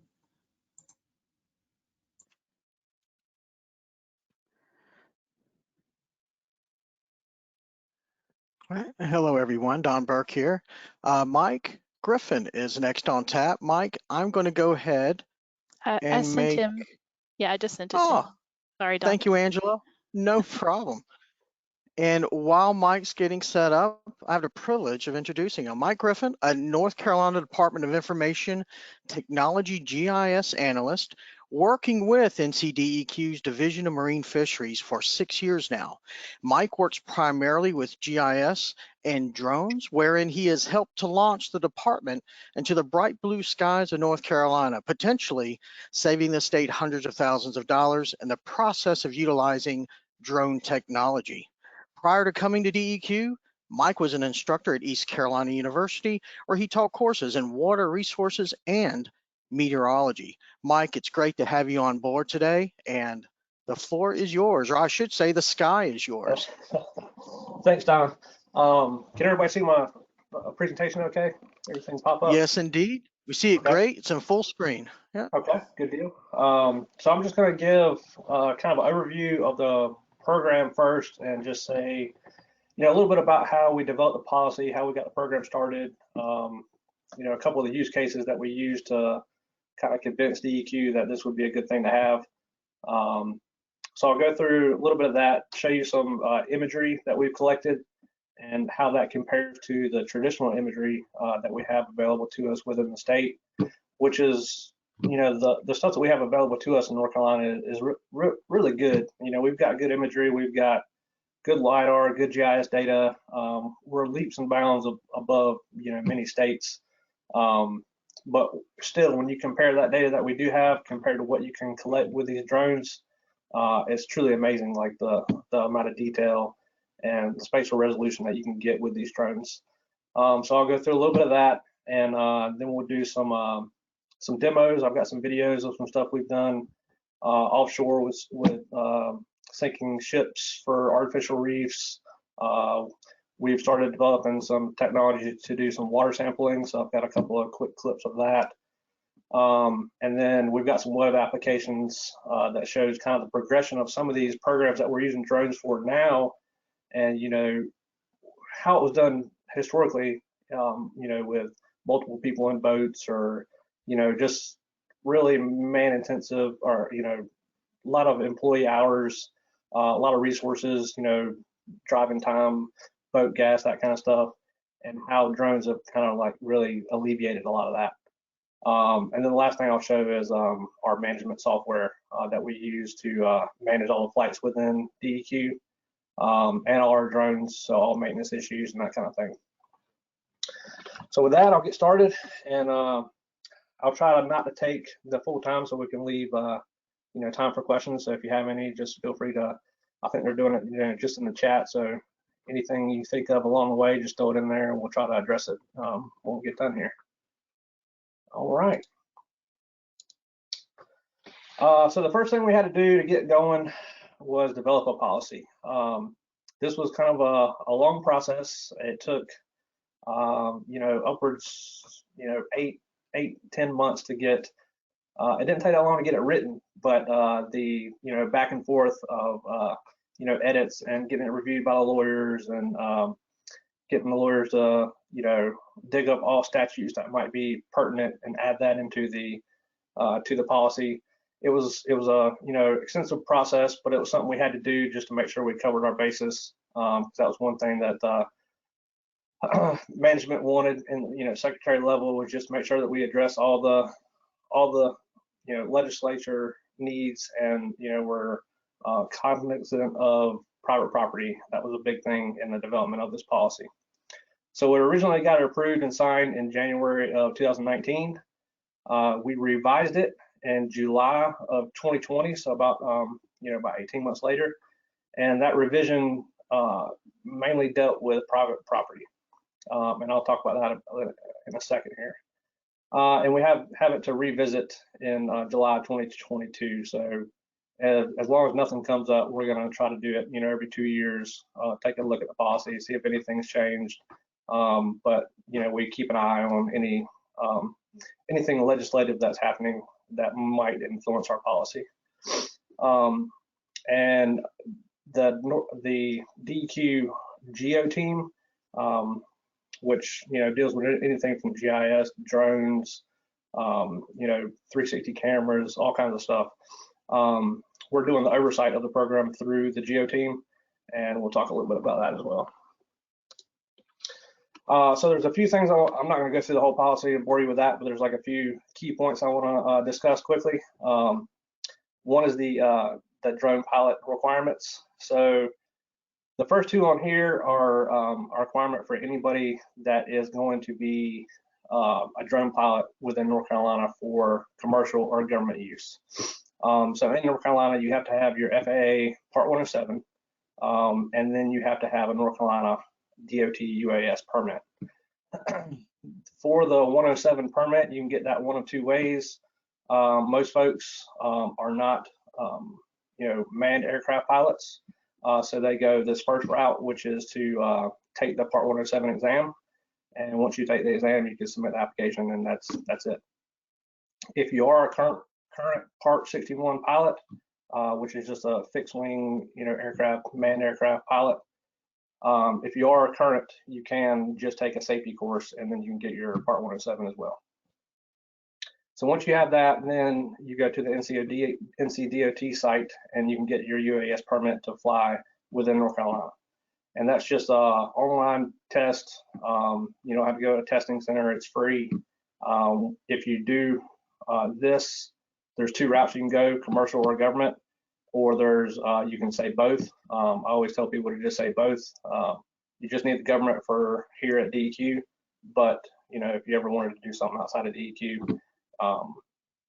Hello, everyone. Don Burke here. Mike Griffin is next on tap. Mike, I'm going to go ahead I and sent make. him. Yeah, I just sent it to him. Sorry, Don. Thank you, Angela. No problem. And while Mike's getting set up, I have the privilege of introducing him. Mike Griffin, a North Carolina Department of Information Technology GIS analyst, working with NCDEQ's Division of Marine Fisheries for 6 years now. Mike works primarily with GIS and drones, wherein he has helped to launch the department into the bright blue skies of North Carolina, potentially saving the state hundreds of thousands of dollars in the process of utilizing drone technology. Prior to coming to DEQ, Mike was an instructor at East Carolina University, where he taught courses in water resources and meteorology. Mike, it's great to have you on board today, and the floor is yours, or I should say the sky is yours. Thanks, Don. Can everybody see my presentation okay? Everything pop up? Yes, indeed. We see it great. It's in full screen. Yeah. Okay, good deal. So I'm just going to give kind of an overview of the program first, and just say, a little bit about how we developed the policy, how we got the program started, a couple of the use cases that we use to kind of convince DEQ that this would be a good thing to have. So I'll go through a little bit of that, show you some imagery that we've collected and how that compares to the traditional imagery that we have available to us within the state, which is, you know, the stuff that we have available to us in North Carolina is really good. You know, we've got good imagery, we've got good LiDAR, good GIS data. We're leaps and bounds above, you know, many states. But still, when you compare that data that we do have compared to what you can collect with these drones, it's truly amazing, like the amount of detail and the spatial resolution that you can get with these drones. So I'll go through a little bit of that, and then we'll do some demos. I've got some videos of some stuff we've done offshore with sinking ships for artificial reefs. We've started developing some technology to do some water sampling, so I've got a couple of quick clips of that. And then we've got some web applications that shows kind of the progression of some of these programs that we're using drones for now, and, you know, how it was done historically, you know, with multiple people in boats, or, you know, just really man intensive, or, you know, a lot of employee hours, a lot of resources, you know, driving time, boat gas, that kind of stuff, and how drones have kind of like really alleviated a lot of that. And then the last thing I'll show is our management software that we use to manage all the flights within DEQ, and all our drones, so all maintenance issues and that kind of thing. So with that, I'll get started, and I'll try not to take the full time so we can leave you know, time for questions. So if you have any, just feel free to, I think they're doing it, you know, just in the chat, so anything you think of along the way, just throw it in there and we'll try to address it when we get done here. All right. So the first thing we had to do to get going was develop a policy. This was kind of a long process. It took, you know, upwards, you know, 10 months to get. It didn't take that long to get it written, but the, you know, back and forth of, you know, edits and getting it reviewed by the lawyers, and getting the lawyers to, you know, dig up all statutes that might be pertinent and add that into the to the policy. It was a, you know, extensive process, but it was something we had to do just to make sure we covered our bases. That was one thing that management wanted, and, you know, secretary level, was just make sure that we address all the you know, legislature needs, and, you know, we're cognizant of private property. That was a big thing in the development of this policy. So we originally got it approved and signed in January of 2019. We revised it in July of 2020, so about, you know, about 18 months later, and that revision mainly dealt with private property, and I'll talk about that in a second here. And we have it to revisit in July 2022. So as long as nothing comes up, we're going to try to do it, you know, every 2 years, take a look at the policy, see if anything's changed. But, you know, we keep an eye on anything legislative that's happening that might influence our policy. And the DEQ Geo team, which, you know, deals with anything from GIS, drones, you know, 360 cameras, all kinds of stuff. We're doing the oversight of the program through the Geo team, and we'll talk a little bit about that as well. So there's a few things, I'm not going to go through the whole policy and bore you with that, but there's like a few key points I want to discuss quickly. One is the drone pilot requirements. So the first two on here are a requirement for anybody that is going to be a drone pilot within North Carolina for commercial or government use. So in North Carolina, you have to have your FAA Part 107, and then you have to have a North Carolina DOT UAS permit. For the 107 permit, you can get that one of two ways. Most folks are not, you know, manned aircraft pilots. So they go this first route, which is to take the Part 107 exam. And once you take the exam, you can submit the application, and that's it. If you are a current Part 61 pilot, which is just a fixed wing, you know, aircraft, manned aircraft pilot, if you are a current, you can just take a safety course, and then you can get your Part 107 as well. So once you have that, then you go to the NCDOT site and you can get your UAS permit to fly within North Carolina. And that's just an online test. You don't have to go to a testing center. It's free. If you do this, there's 2 routes you can go, commercial or government, or there's you can say both. I always tell people to just say both. You just need the government for here at DEQ, but you know, if you ever wanted to do something outside of DEQ,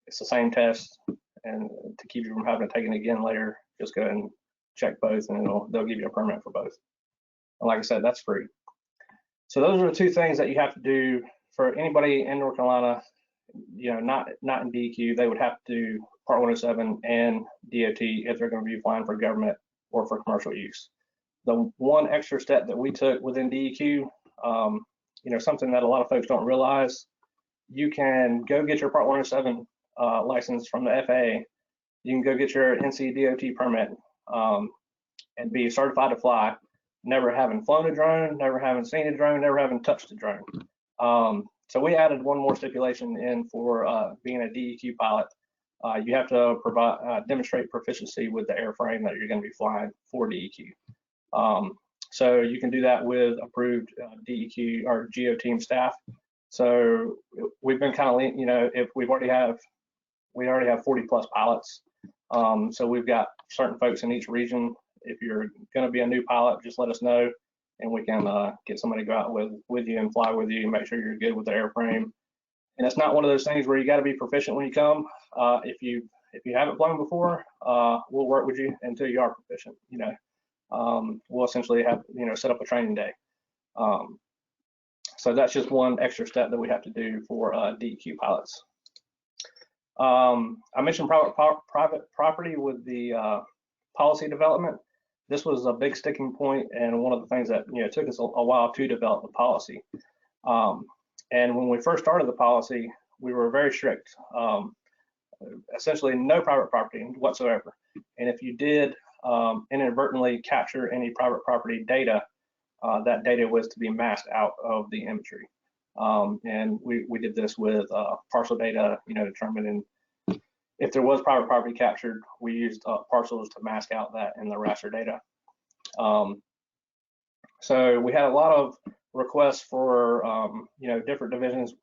it's the same test, and to keep you from having to take it again later, just go ahead and check both, and they'll give you a permit for both. And like I said, that's free. So those are the 2 things that you have to do for anybody in North Carolina. You know, not in DEQ, they would have to do Part 107 and DOT if they're going to be flying for government or for commercial use. The one extra step that we took within DEQ, you know, something that a lot of folks don't realize, you can go get your Part 107 license from the FAA. You can go get your NCDOT permit and be certified to fly, never having flown a drone, never having seen a drone, never having touched a drone. So we added one more stipulation in for being a DEQ pilot. You have to demonstrate proficiency with the airframe that you're going to be flying for DEQ. So you can do that with approved DEQ or GEO team staff. So we've been kind of, you know, if we already have 40 plus pilots. So we've got certain folks in each region. If you're going to be a new pilot, just let us know, and we can get somebody to go out with you and fly with you and make sure you're good with the airframe. And it's not one of those things where you got to be proficient when you come. If you haven't flown before, we'll work with you until you are proficient. You know, we'll essentially have, you know, set up a training day. So that's just one extra step that we have to do for DEQ pilots. I mentioned private property with the policy development. This was a big sticking point, and one of the things that, you know, took us a while to develop the policy. And when we first started the policy, we were very strict. Essentially, no private property whatsoever. And if you did inadvertently capture any private property data, that data was to be masked out of the imagery. And we did this with parcel data, you know, determining if there was private property captured, we used parcels to mask out that in the raster data. So we had a lot of requests for, you know, different divisions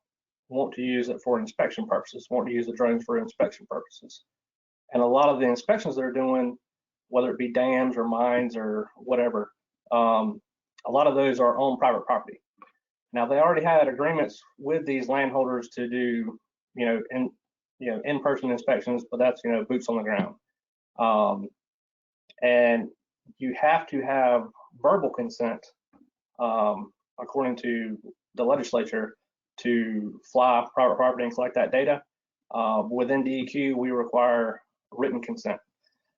want to use it for inspection purposes, want to use the drones for inspection purposes. And a lot of the inspections they're doing, whether it be dams or mines or whatever, a lot of those are on private property. Now, they already had agreements with these landholders to do, in-person inspections, but that's, you know, boots on the ground. And you have to have verbal consent, according to the legislature, to fly private property and collect that data. Within DEQ, we require written consent.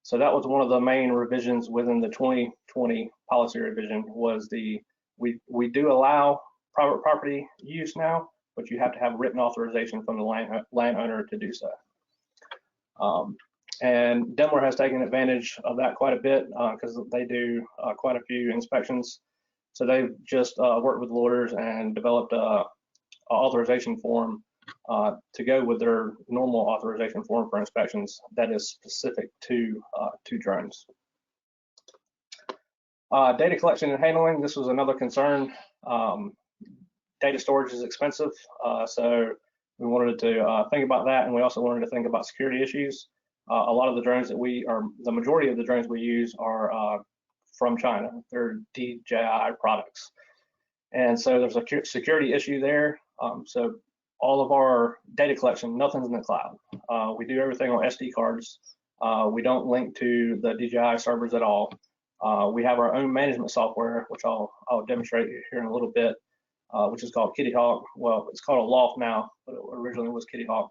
So that was one of the main revisions within the 2020 policy revision, was we do allow private property use now, but you have to have written authorization from the landowner to do so. And Daimler has taken advantage of that quite a bit because they do quite a few inspections. So they've just worked with lawyers and developed a authorization form to go with their normal authorization form for inspections that is specific to drones. Data collection and handling, this was another concern. Data storage is expensive, so we wanted to think about that, and we also wanted to think about security issues. A lot of the drones the majority of the drones we use are from China. They're DJI products. And so there's a security issue there. So all of our data collection, nothing's in the cloud. We do everything on SD cards. We don't link to the DJI servers at all. We have our own management software, which I'll demonstrate here in a little bit, which is called Kitty Hawk. Well, it's called a Loft now, but it originally was Kitty Hawk.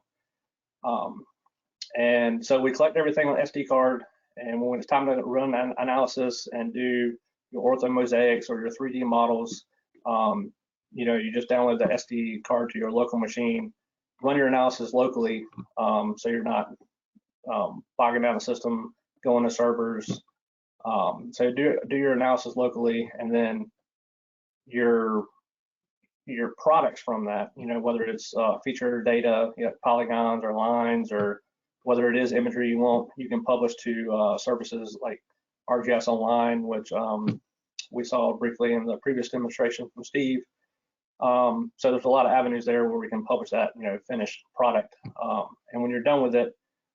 And so we collect everything on SD card, and when it's time to run an analysis and do your ortho mosaics or your 3D models, you just download the SD card to your local machine, run your analysis locally, so you're not bogging down the system, going to servers. So do your analysis locally, and then your your products from that, whether it's feature data, polygons or lines, or whether it is imagery you want, you can publish to services like ArcGIS Online, which we saw briefly in the previous demonstration from Steve. So there's a lot of avenues there where we can publish that, finished product. And when you're done with it,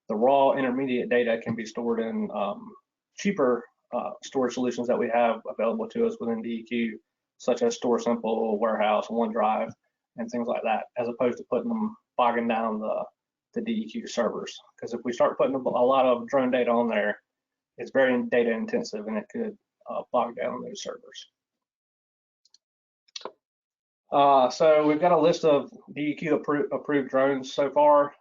the raw intermediate data can be stored in cheaper storage solutions that we have available to us within DEQ, such as Store Simple, Warehouse, OneDrive, and things like that, as opposed to bogging down the DEQ servers. Because if we start putting a lot of drone data on there, it's very data intensive, and it could bog down those servers. So we've got a list of DEQ approved drones so far.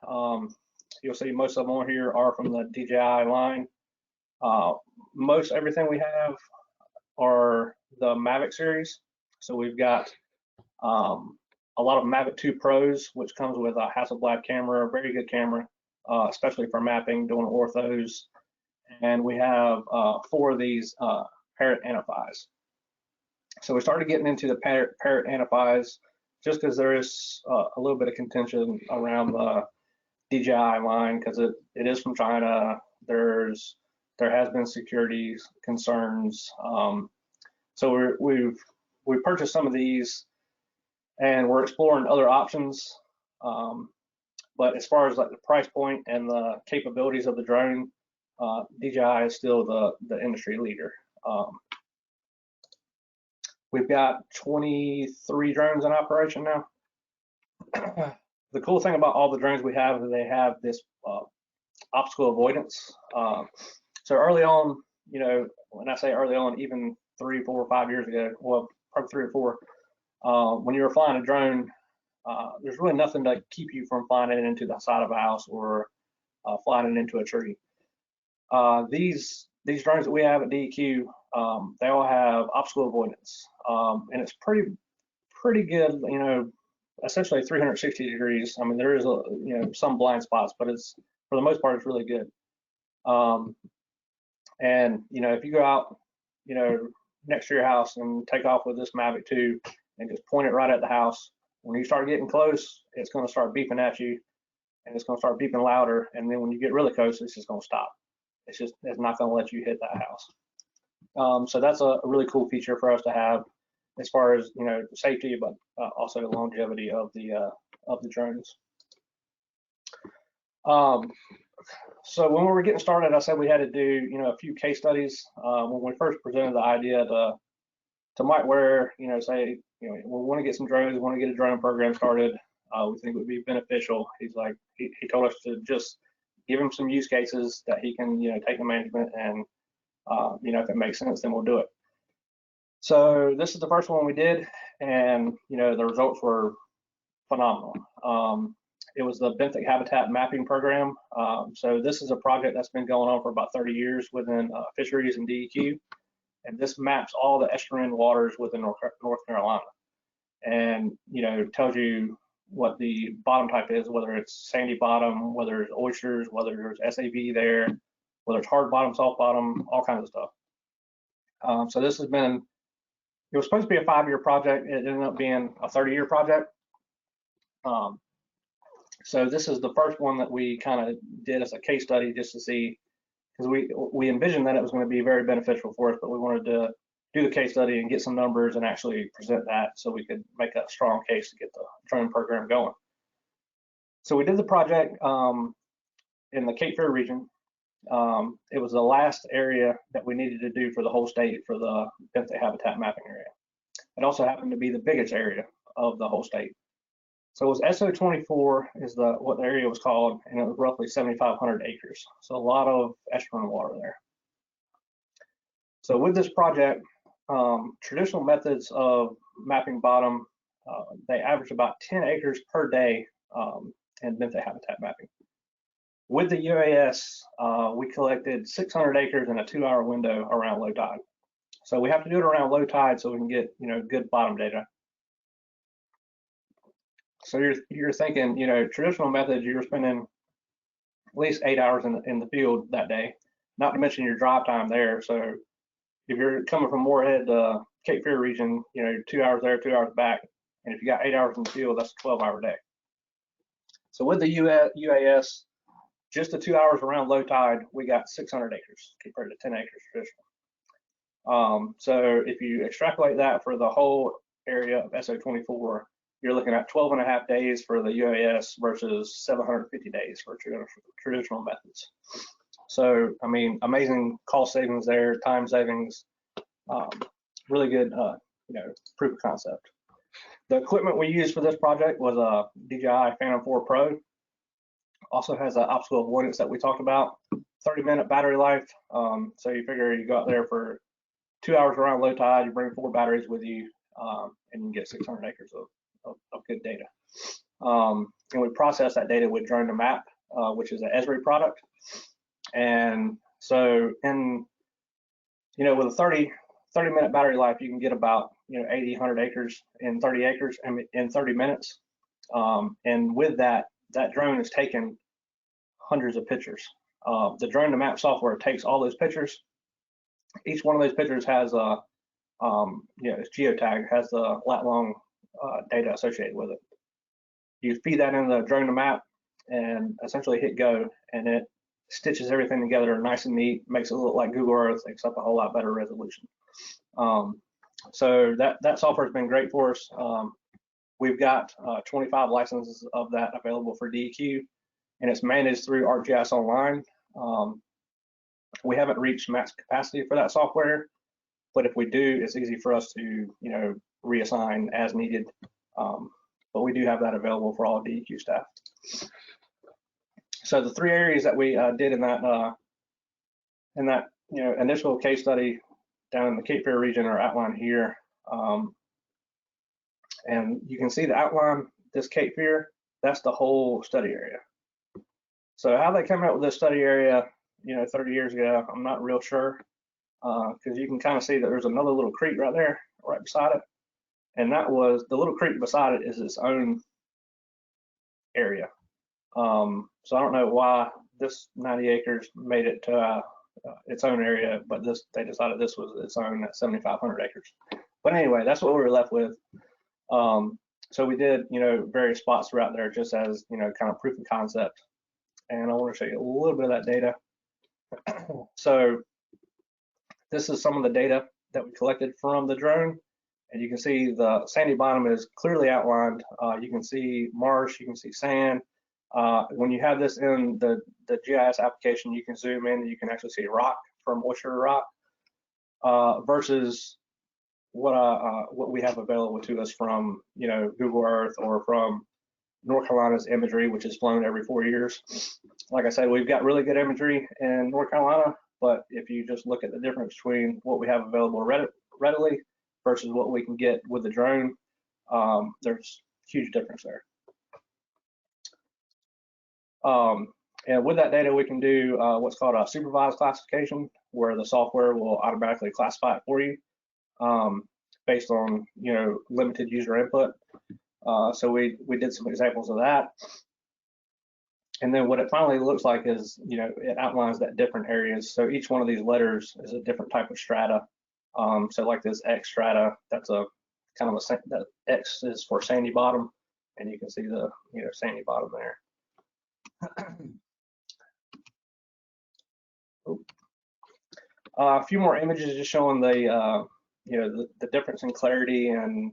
You'll see most of them on here are from the DJI line. Most everything we have are the Mavic series. So we've got a lot of Mavic 2 Pros, which comes with a Hasselblad camera, a very good camera, especially for mapping, doing orthos. And we have 4 of these Parrot Anaphies. So we started getting into the Parrot Anaphies just because there is a little bit of contention around the DJI line, because it is from China. There has been security concerns. So we've purchased some of these, and we're exploring other options. But as far as like the price point and the capabilities of the drone, DJI is still the industry leader. We've got 23 drones in operation now. The cool thing about all the drones we have is they have this obstacle avoidance. So early on, when I say early on, even 3, 4, 5 years ago, well, probably 3 or 4, when you were flying a drone, there's really nothing to keep you from flying it into the side of a house or flying it into a tree. These drones that we have at DEQ, they all have obstacle avoidance, and it's pretty good. Essentially 360 degrees. I mean, there is some blind spots, but it's for the most part it's really good. And if you go out next to your house and take off with this Mavic 2 and just point it right at the house, when you start getting close, it's going to start beeping at you, and it's going to start beeping louder. And then when you get really close, it's just going to stop. It's not going to let you hit that house. So that's a really cool feature for us to have, as far as safety, but also the longevity of the drones. So when we were getting started, I said we had to do a few case studies. When we first presented the idea to Mike Ware, say we want to get some drones, we want to get a drone program started. We think it would be beneficial. He's like, he told us to just give him some use cases that he can take the management, and if it makes sense, then we'll do it. So this is the first one we did, and the results were phenomenal. It was the benthic habitat mapping program. So this is a project that's been going on for about 30 years within fisheries and DEQ, and this maps all the estuarine waters within North Carolina, and tells you what the bottom type is, whether it's sandy bottom, whether it's oysters, whether there's SAB there, whether it's hard bottom, soft bottom, all kinds of stuff. So this has been, it was supposed to be a 5-year project. It ended up being a 30-year project. So this is the first one that we kind of did as a case study, just to see, because we envisioned that it was going to be very beneficial for us, but we wanted to do the case study and get some numbers and actually present that so we could make a strong case to get the drone program going. So we did the project in the Cape Fear region. It was the last area that we needed to do for the whole state for the benthic habitat mapping area. It also happened to be the biggest area of the whole state. So it was SO24 is what the area was called, and it was roughly 7,500 acres. So a lot of estuarine water there. So with this project, traditional methods of mapping bottom, they average about 10 acres per day in benthic habitat mapping. With the UAS, we collected 600 acres in a 2-hour window around low tide. So we have to do it around low tide so we can get good bottom data. So you're thinking, traditional methods, you're spending at least 8 hours in the field that day, not to mention your drive time there. So if you're coming from Moorhead to Cape Fear region, 2 hours there, 2 hours back, And if you got 8 hours in the field, that's a 12-hour day. So with the UAS, just the 2 hours around low tide, we got 600 acres compared to 10 acres traditional. So if you extrapolate that for the whole area of SO24, you're looking at 12.5 days for the UAS versus 750 days for traditional methods. So, I mean, amazing cost savings there, time savings, really good, proof of concept. The equipment we used for this project was a DJI Phantom 4 Pro. Also has an obstacle avoidance that we talked about, 30-minute battery life. So you figure you go out there for 2 hours around low tide, you bring 4 batteries with you, and you can get 600 acres of good data. And we process that data with Drone to Map, which is an ESRI product. And so with a 30-minute battery life, you can get about 80, 100 acres in 30 acres in 30 minutes. And with that drone is taking hundreds of pictures. The Drone to Map software takes all those pictures. Each one of those pictures has a it's geotag, has the lat long data associated with it. You feed that in the Drone to Map and essentially hit go, and it stitches everything together nice and neat, makes it look like Google Earth, except a whole lot better resolution. So that software has been great for us. We've got 25 licenses of that available for DEQ, and it's managed through ArcGIS Online. We haven't reached max capacity for that software, but if we do, it's easy for us to reassign as needed. But we do have that available for all DEQ staff. So the 3 areas that we did in that initial case study down in the Cape Fear region are outlined here. And you can see the outline, this Cape Fear, that's the whole study area. So how they came out with this study area, 30 years ago, I'm not real sure, because you can kind of see that there's another little creek right there, right beside it. And that was, the little creek beside it is its own area. So I don't know why this 90 acres made it to its own area, but they decided this was its own at 7,500 acres. But anyway, that's what we were left with. So we did, various spots throughout there just as, kind of proof of concept. And I want to show you a little bit of that data. So this is some of the data that we collected from the drone. And you can see the sandy bottom is clearly outlined. You can see marsh, you can see sand. When you have this in the GIS application, you can zoom in and you can actually see rock from oyster rock versus what we have available to us from Google Earth or from North Carolina's imagery, which is flown every 4 years. Like I said, we've got really good imagery in North Carolina, but if you just look at the difference between what we have available readily versus what we can get with the drone, there's huge difference there. And with that data, we can do what's called a supervised classification, where the software will automatically classify it for you based on limited user input. So we did some examples of that. And then what it finally looks like is, it outlines that different areas. So each one of these letters is a different type of strata. So like this X strata, that's a kind of that X is for sandy bottom, and you can see the sandy bottom there. A few more images just showing the the difference in clarity and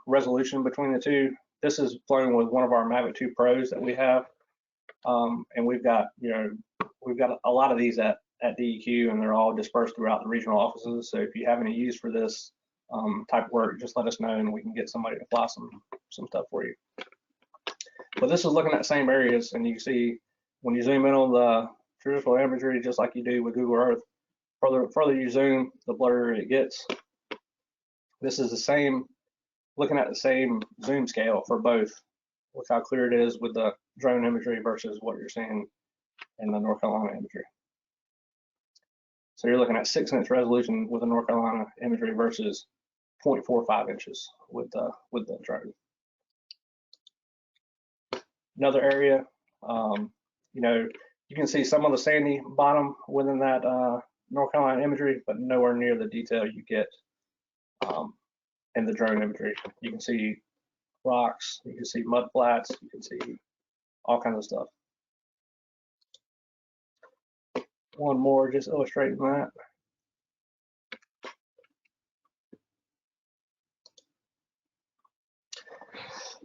resolution between the two. This is flown with one of our Mavic 2 Pros that we have, and we've got a lot of these at DEQ, and they're all dispersed throughout the regional offices. So if you have any use for this type of work, just let us know and we can get somebody to fly some stuff for you. But this is looking at the same areas, and you see when you zoom in on the traditional imagery, just like you do with Google Earth, further you zoom, the blurrier it gets. This is the same, looking at the same zoom scale for both. Look how clear it is with the drone imagery versus what you're seeing in the North Carolina imagery. So you're looking at 6-inch resolution with the North Carolina imagery versus 0.45 inches with the drone. Another area, you can see some of the sandy bottom within that North Carolina imagery, but nowhere near the detail you get in the drone imagery. You can see rocks, you can see mud flats, you can see all kinds of stuff. One more just illustrating that.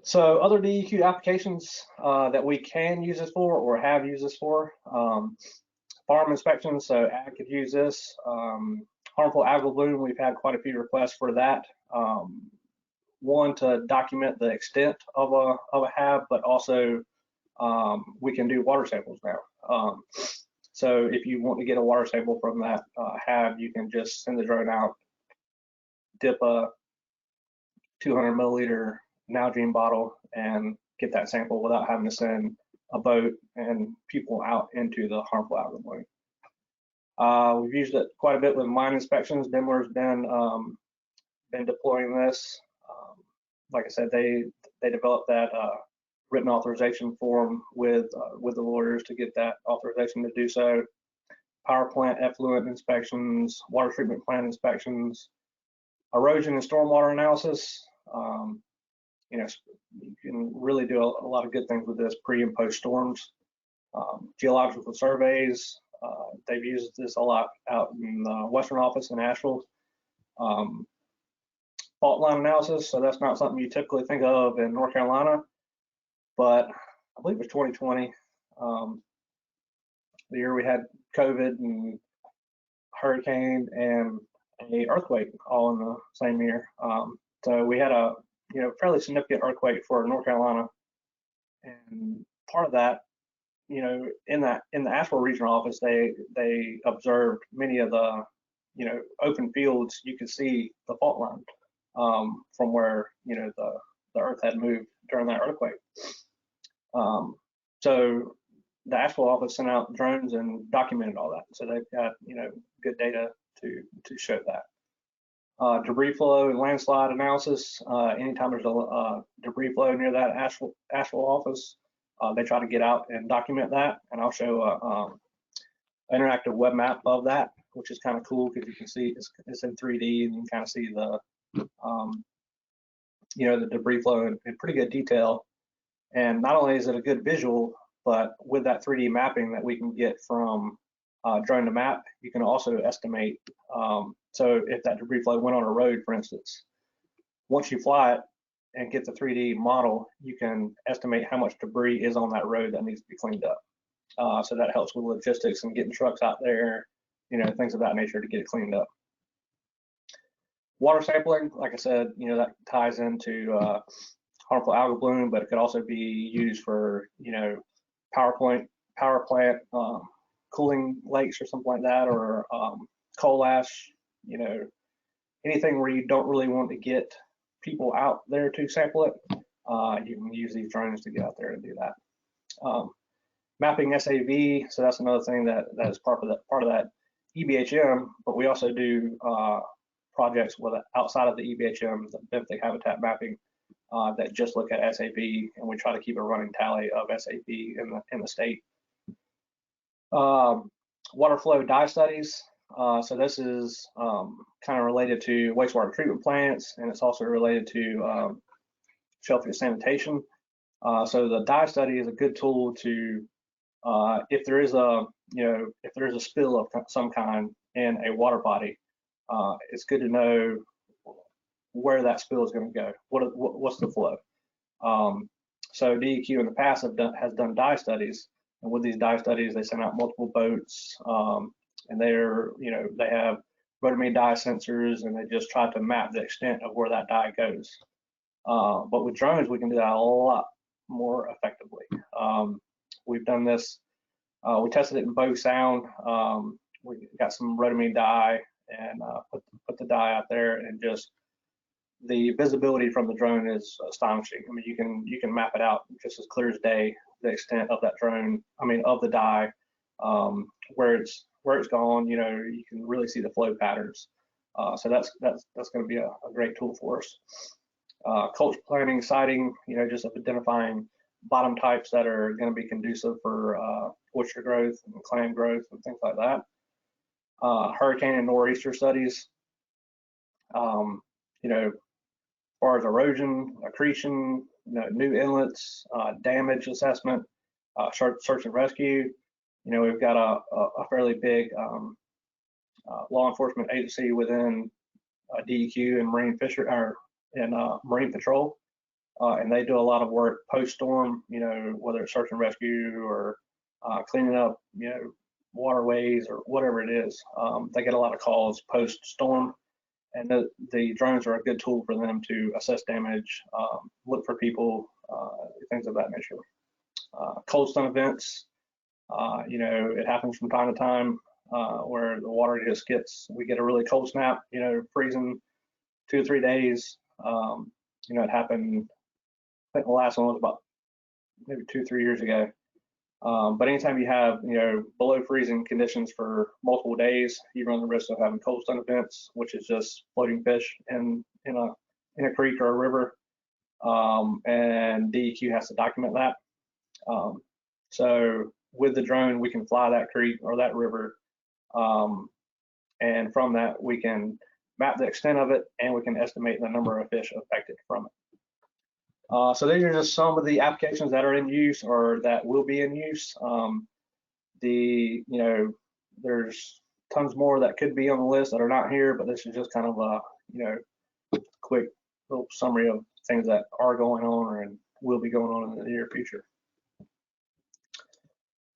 So other DEQ applications that we can use this for or have used this for, farm inspections, so ag could use this. Harmful algal bloom, we've had quite a few requests for that. One, to document the extent of a HAB, but also we can do water samples now. So if you want to get a water sample from that HAB, you can just send the drone out, dip a 200 milliliter Nalgene bottle, and get that sample without having to send a boat and people out into the harmful algal bloom. We've used it quite a bit with mine inspections. Daimler's been deploying this. Like I said, they developed that written authorization form with the lawyers to get that authorization to do so. Power plant effluent inspections, water treatment plant inspections, erosion and stormwater analysis. You know, you can really do a lot of good things with this pre and post storms. Geological surveys, they've used this a lot out in the Western office in Asheville. Fault line analysis, so that's not something you typically think of in North Carolina, but I believe it was 2020, the year we had COVID and hurricane and a earthquake all in the same year. So we had a fairly significant earthquake for North Carolina, and part of that, in the Asheville regional office, they observed many of the open fields. You could see the fault line from where the earth had moved during that earthquake. So the Asheville office sent out drones and documented all that. So they've got good data to show that. Debris flow and landslide analysis. Anytime there's a debris flow near that Asheville office, they try to get out and document that. And I'll show an interactive web map of that, which is kind of cool because you can see it's in 3D and you can kind of see the the debris flow in pretty good detail. And not only is it a good visual, but with that 3D mapping that we can get from drone to map, you can also estimate. So if that debris flow went on a road, for instance, once you fly it and get the 3D model, you can estimate how much debris is on that road that needs to be cleaned up. So that helps with logistics and getting trucks out there, things of that nature to get it cleaned up. Water sampling, like I said, that ties into harmful algal bloom, but it could also be used for, power plant, cooling lakes or something like that, or coal ash, anything where you don't really want to get people out there to sample it. You can use these drones to get out there and do that. Mapping SAV, so that's another thing that is part of that EBHM, but we also do projects outside of the EBHM, the benthic habitat mapping, that just look at SAV, and we try to keep a running tally of SAV in the state. Water flow dye studies. So this is kind of related to wastewater treatment plants, and it's also related to shellfish sanitation. So the dye study is a good tool to, if there is a spill of some kind in a water body, it's good to know where that spill is going to go. What's the flow? So DEQ in the past has done dye studies, and with these dye studies, they send out multiple boats, and they have rotomy dye sensors, and they just try to map the extent of where that dye goes. But with drones, we can do that a lot more effectively. We've done this. We tested it in Bow Sound. We got some rotomy dye and put the dye out there, and just the visibility from the drone is astonishing. I mean, you can map it out just as clear as day, the extent of that drone. I mean, of the dye, where it's gone. You can really see the flow patterns. So that's going to be a great tool for us. Culture planning, siting, just identifying bottom types that are going to be conducive for oyster growth and clam growth and things like that. Hurricane and nor'easter studies. far as erosion, accretion, new inlets, damage assessment, search and rescue. We've got a fairly big law enforcement agency within DEQ and Marine Marine Patrol, and they do a lot of work post-storm. Whether it's search and rescue or cleaning up, waterways or whatever it is. They get a lot of calls post-storm, and the drones are a good tool for them to assess damage, look for people, things of that nature. Cold stone events, it happens from time to time where the water just we get a really cold snap, freezing 2 or 3 days. It happened, I think the last one was about maybe 2 or 3 years ago. But anytime you have, below freezing conditions for multiple days, you run the risk of having cold stone events, which is just floating fish in a creek or a river. And DEQ has to document that. So with the drone, we can fly that creek or that river. And from that, we can map the extent of it, and we can estimate the number of fish affected from it. So these are just some of the applications that are in use or that will be in use. There's tons more that could be on the list that are not here, but this is just kind of a, quick little summary of things that are going on and will be going on in the near future.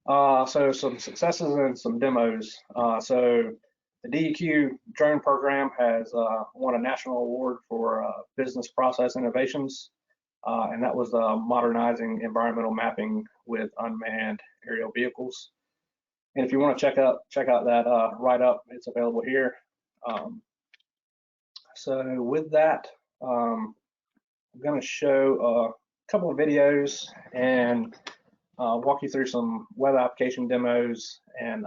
So some successes and some demos. So the DEQ drone program has won a national award for business process innovations. And that was modernizing environmental mapping with unmanned aerial vehicles. And if you want to check out that write-up, it's available here. So with that, I'm going to show a couple of videos and walk you through some web application demos and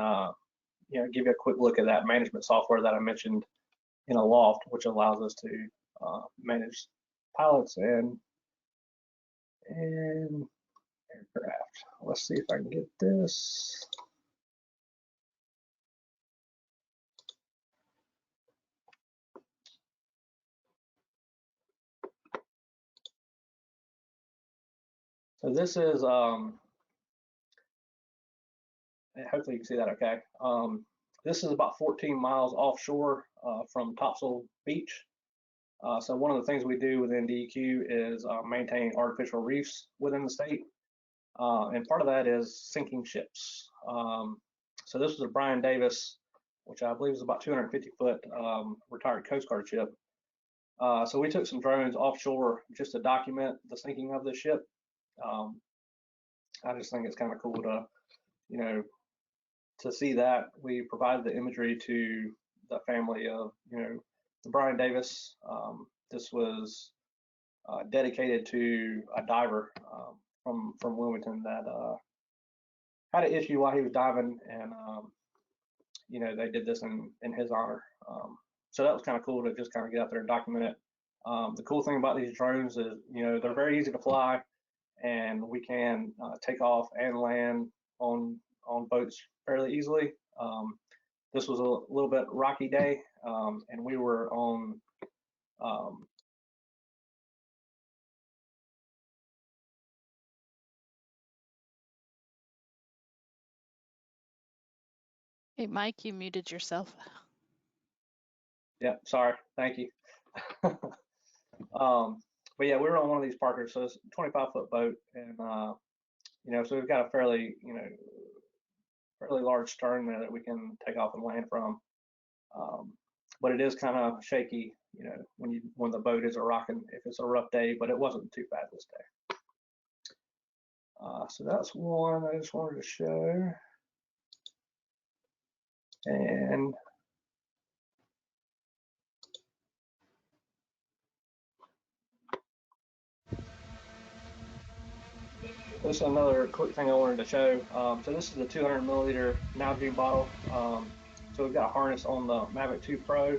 give you a quick look at that management software that I mentioned in Aloft, which allows us to manage pilots and aircraft. Let's see if I can get this. So this is, hopefully you can see that okay. This is about 14 miles offshore from Topsail Beach. So one of the things we do within DEQ is maintain artificial reefs within the state. And part of that is sinking ships. So this was a Brian Davis, which I believe is about 250-foot retired Coast Guard ship. So we took some drones offshore just to document the sinking of the ship. I just think it's kind of cool to, to see that. We provided the imagery to the family of, the Brian Davis. This was dedicated to a diver from Wilmington that had an issue while he was diving, and they did this in his honor. So that was kind of cool to just kind of get out there and document it. The cool thing about these drones is, they're very easy to fly, and we can take off and land on boats fairly easily. This was a little bit rocky day, and we were on Hey, Mike, you muted yourself. Yeah, sorry, thank you. But yeah, we were on one of these parkers, so it's a 25-foot boat, and so we've got a fairly large stern there that we can take off and land from. But it is kind of shaky, when the boat is rocking if it's a rough day, but it wasn't too bad this day. So that's one I just wanted to show. And this is another quick thing I wanted to show. So this is the 200 milliliter Nalgene bottle. So we've got a harness on the Mavic 2 Pro,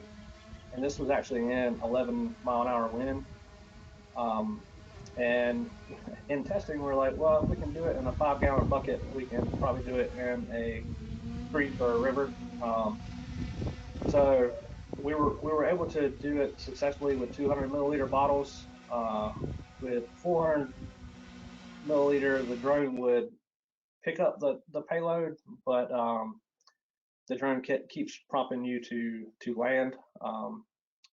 and this was actually in 11-mile-an-hour wind. And in testing, we're like, well, if we can do it in a 5-gallon bucket, we can probably do it in a creek or a river. So we were able to do it successfully with 200 milliliter bottles. With 400 milliliter, the drone would pick up the payload, but the drone keeps prompting you to land.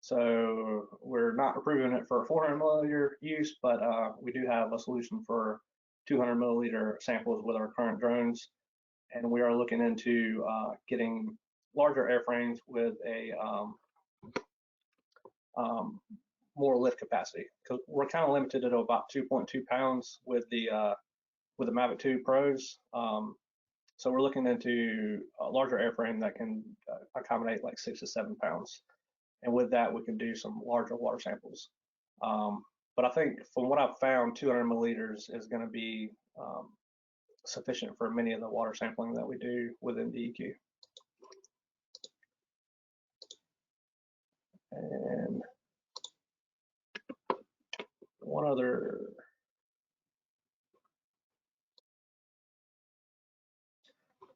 So we're not approving it for 400 milliliter use, but we do have a solution for 200 milliliter samples with our current drones, and we are looking into getting larger airframes with a more lift capacity, because we're kind of limited at about 2.2 pounds with the Mavic 2 Pros. So we're looking into a larger airframe that can accommodate like 6 to 7 pounds. And with that, we can do some larger water samples. But I think from what I've found, 200 milliliters is going to be sufficient for many of the water sampling that we do within DEQ. And one other.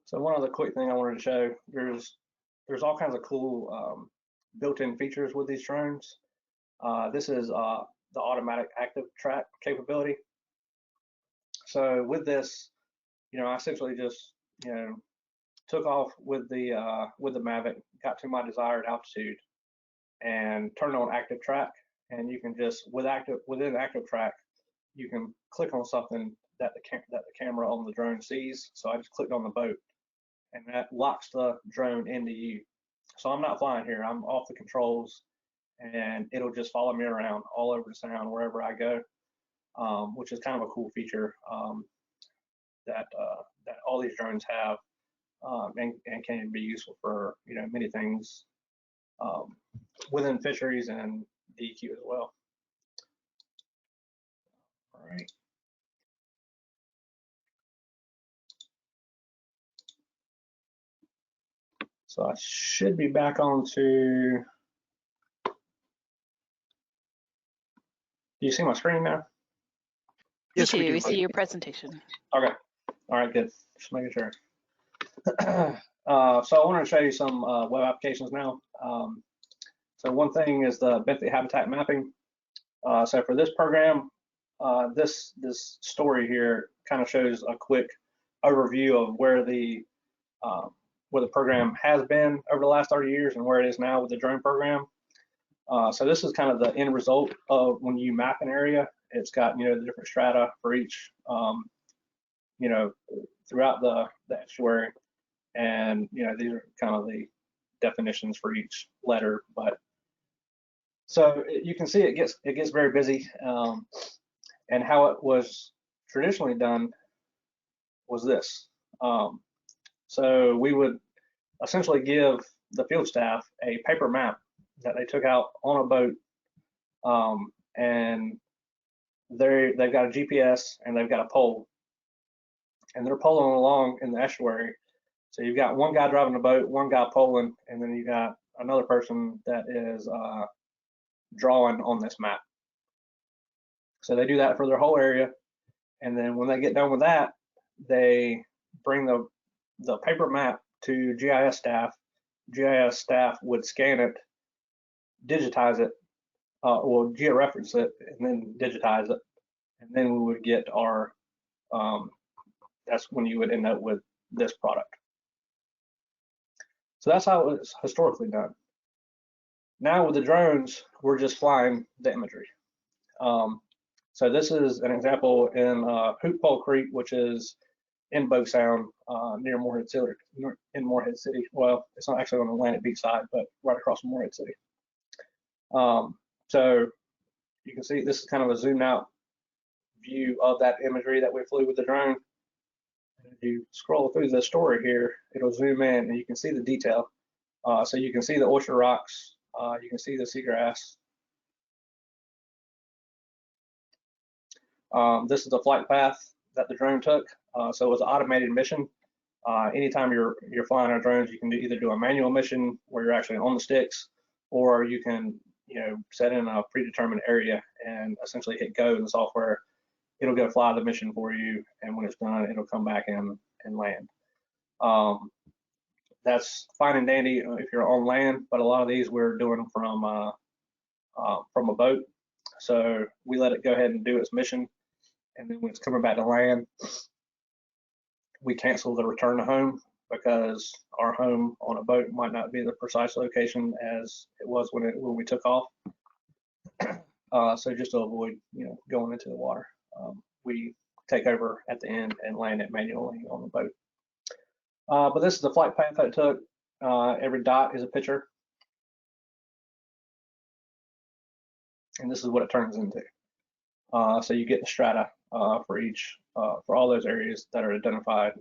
So one other quick thing I wanted to show, there's all kinds of cool built-in features with these drones. This is the automatic active track capability. So with this, I essentially just, took off with the Mavic, got to my desired altitude, and turned on active track. And you can just within active track, you can click on something that the camera on the drone sees. So I just clicked on the boat, and that locks the drone into you. So I'm not flying here. I'm off the controls, and it'll just follow me around all over the sound wherever I go, which is kind of a cool feature that all these drones have, and can be useful for many things within fisheries and DEQ as well. All right. So I should be back on to. Do you see my screen now? Yes, we do. We see your presentation. Okay. All right, good. Just making sure. So I wanted to show you some web applications now. So one thing is the benthic habitat mapping. So for this program, this story here kind of shows a quick overview of where the program has been over the last 30 years and where it is now with the drone program. So this is kind of the end result of when you map an area. It's got the different strata for each throughout the estuary, and these are kind of the definitions for each letter. But so you can see it gets very busy, and how it was traditionally done was this. So we would essentially give the field staff a paper map that they took out on a boat, and they've got a GPS and they've got a pole, and they're poling along in the estuary. So you've got one guy driving the boat, one guy poling, and then you got another person that is drawing on this map. So they do that for their whole area, and then when they get done with that, they bring the paper map to GIS staff. GIS staff would scan it, digitize it, or georeference it, and then digitize it, and then we would get our. That's when you would end up with this product. So that's how it was historically done. Now with the drones, we're just flying the imagery. So this is an example in Hoot Pole Creek, which is in Bogue Sound, near Morehead City. In Morehead City. Well, it's not actually on the Atlantic Beach side, but right across from Morehead City. So you can see this is kind of a zoomed out view of that imagery that we flew with the drone. If you scroll through the story here, it'll zoom in and you can see the detail. So you can see the oyster rocks, you can see the seagrass. This is the flight path that the drone took. So it was an automated mission. Anytime you're flying our drones, you can either do a manual mission where you're actually on the sticks, or you can set in a predetermined area and essentially hit go in the software. It'll go fly the mission for you, and when it's done, it'll come back and land. that's fine and dandy if you're on land, but a lot of these we're doing from a boat. So we let it go ahead and do its mission, and then when it's coming back to land, we cancel the return to home, because our home on a boat might not be the precise location as it was when we took off. So just to avoid, going into the water, we take over at the end and land it manually on the boat. But this is the flight path that it took. Every dot is a picture, and this is what it turns into. So you get the strata for each, for all those areas that are identified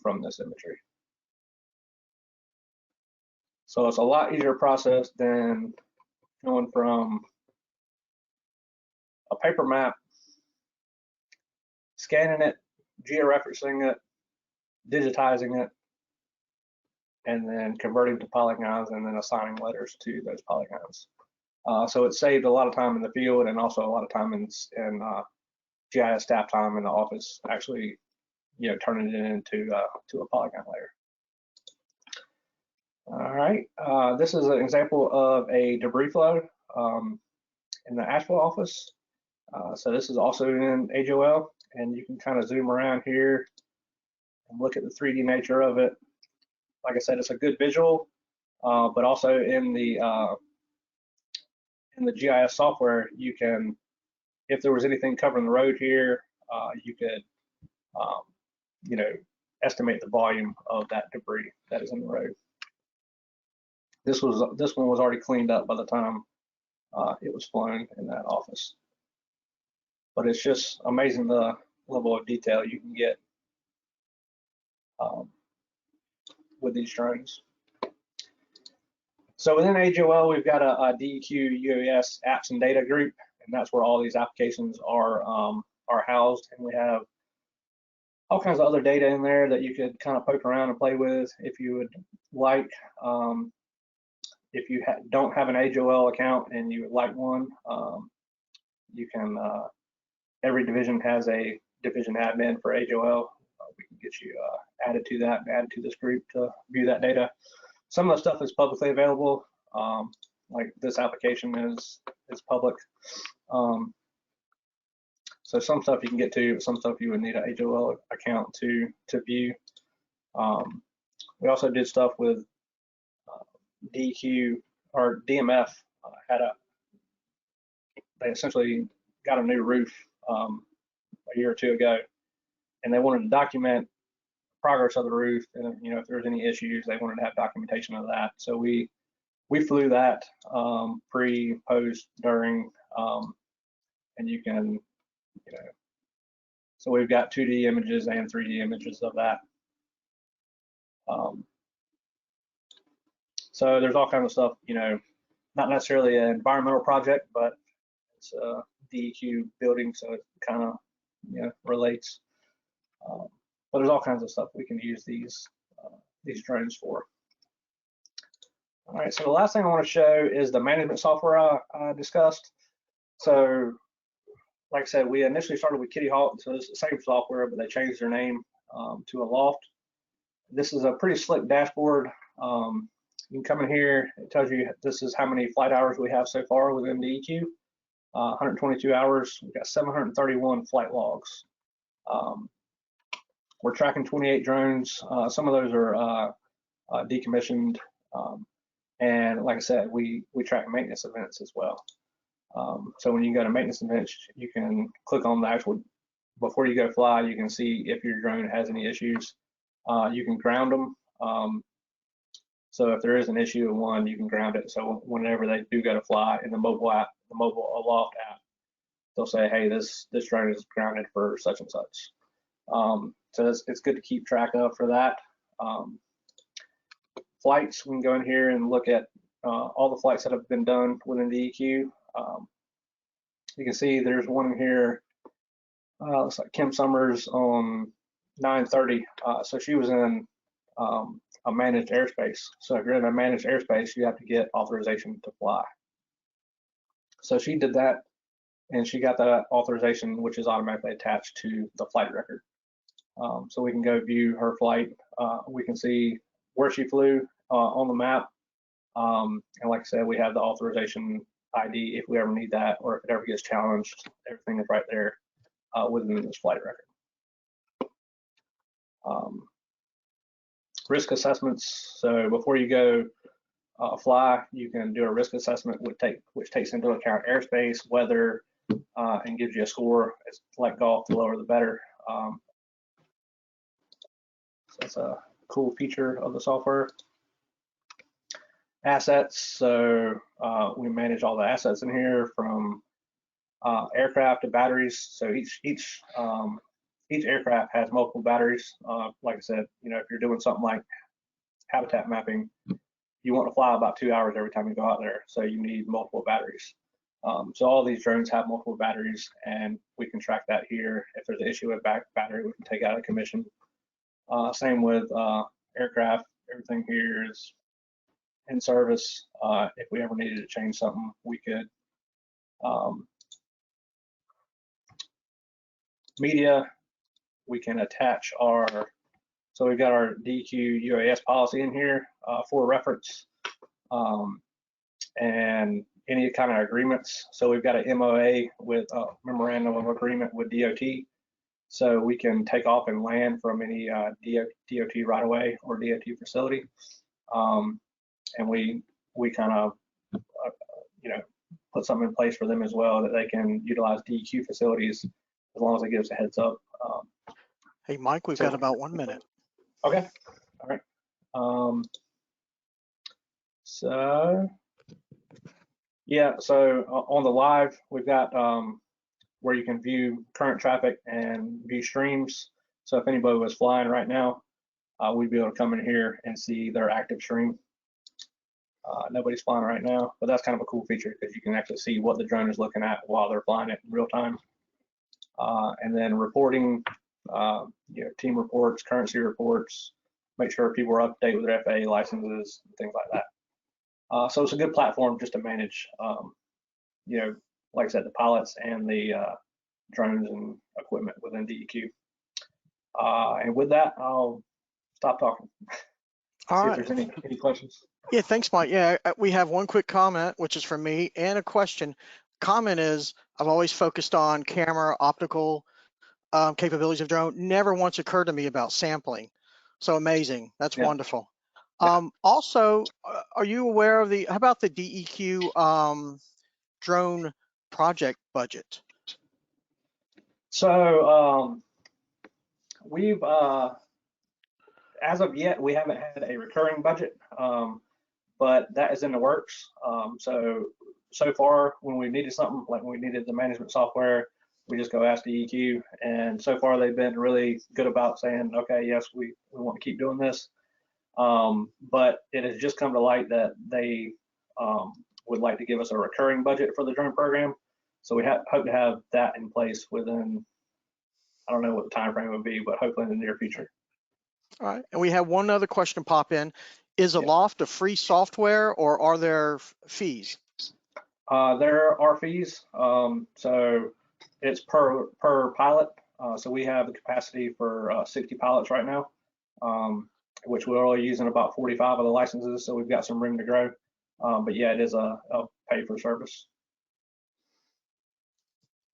from this imagery. So it's a lot easier process than going from a paper map, scanning it, georeferencing it, digitizing it, and then converting to polygons and then assigning letters to those polygons. So it saved a lot of time in the field, and also a lot of time in GIS staff time in the office, actually, turning it into to a polygon layer. All right, this is an example of a debris flow in the Asheville office. So this is also in AGOL, and you can kind of zoom around here and look at the 3D nature of it. Like I said, it's a good visual, but also in the GIS software, you can, if there was anything covering the road here, you could, estimate the volume of that debris that is in the road. This one was already cleaned up by the time it was flown in that office. But it's just amazing the level of detail you can get with these drones. So within AGOL, we've got a DEQ UAS apps and data group, and that's where all these applications are housed. And we have all kinds of other data in there that you could kind of poke around and play with if you would like. If you don't have an AGOL account and you would like one, you can, every division has a division admin for AGOL. We can get you added to that and added to this group to view that data. Some of the stuff is publicly available, like this application is public. So some stuff you can get to, some stuff you would need an AGOL account to view. We also did stuff with DEQ or DMF. They essentially got a new roof a year or two ago, and they wanted to document progress of the roof, and if there was any issues, they wanted to have documentation of that. So we flew that pre, post, during, and you can, so we've got 2D images and 3D images of that. So there's all kinds of stuff, not necessarily an environmental project, but it's a DEQ building, so it kind of relates. But there's all kinds of stuff we can use these drones for. All right, so the last thing I want to show is the management software I discussed. So, like I said, we initially started with Kitty Hawk, so it's the same software, but they changed their name to Aloft. This is a pretty slick dashboard. You can come in here, it tells you this is how many flight hours we have so far within DEQ. 122 hours, we've got 731 flight logs. We're tracking 28 drones. Some of those are decommissioned. And like I said, we track maintenance events as well. So when you go to maintenance events, you can click on the actual, before you go fly, you can see if your drone has any issues. You can ground them. So if there is an issue in one, you can ground it. So whenever they do go to fly in the mobile app, the mobile Aloft app, they'll say, hey, this drone is grounded for such and such. So it's good to keep track of for that. Flights, we can go in here and look at all the flights that have been done within DEQ. You can see there's one in here, looks like Kim Summers on 9:30. So she was in a managed airspace. So if you're in a managed airspace, you have to get authorization to fly. So she did that, and she got that authorization, which is automatically attached to the flight record. So we can go view her flight. We can see where she flew on the map. And like I said, we have the authorization ID if we ever need that, or if it ever gets challenged. Everything is right there within this flight record. Risk assessments. So before you go fly, you can do a risk assessment which takes into account airspace, weather, and gives you a score. It's like golf, the lower the better. So that's a cool feature of the software. Assets. So we manage all the assets in here, from aircraft to batteries. So each aircraft has multiple batteries. Like I said, if you're doing something like habitat mapping, you want to fly about 2 hours every time you go out there, so you need multiple batteries. So all these drones have multiple batteries, and we can track that here. If there's an issue with battery, we can take out of commission. Same with aircraft. Everything here is in service. If we ever needed to change something, we could. Media, we can attach so we've got our DEQ UAS policy in here for reference, and any kind of agreements. So we've got an MOA with a memorandum of agreement with DOT. So we can take off and land from any DOT right away or DOT facility. And we kind of, put something in place for them as well, that they can utilize DEQ facilities as long as it gives a heads up. Hey, Mike, we've got about 1 minute. Okay, all right. So yeah, so on the live, we've got where you can view current traffic and view streams. So if anybody was flying right now, we'd be able to come in here and see their active stream. Nobody's flying right now, but that's kind of a cool feature because you can actually see what the drone is looking at while they're flying it in real time. And then reporting, team reports, currency reports, make sure people are up to date with their FAA licenses, and things like that. So it's a good platform just to manage, like I said, the pilots and the drones and equipment within DEQ. And with that, I'll stop talking. All See right. if there's any questions. Yeah, thanks, Mike. Yeah, we have one quick comment, which is from me, and a question. Comment is, I've always focused on camera, optical capabilities of drone. Never once occurred to me about sampling. So amazing. That's wonderful. Yeah. Also, are you aware of how about the DEQ drone project budget? So we've, as of yet, we haven't had a recurring budget, but that is in the works. So far, when we needed something, like when we needed the management software, we just go ask DEQ, and so far they've been really good about saying, okay, yes, we want to keep doing this. But it has just come to light that they would like to give us a recurring budget for the drone program. So we hope to have that in place within, I don't know what the time frame would be, but hopefully in the near future. All right, and we have one other question pop in. Is Aloft a free software, or are there fees? There are fees. So it's per pilot. So we have the capacity for 60 pilots right now, which we're only using about 45 of the licenses. So we've got some room to grow. But yeah, it is a pay for service.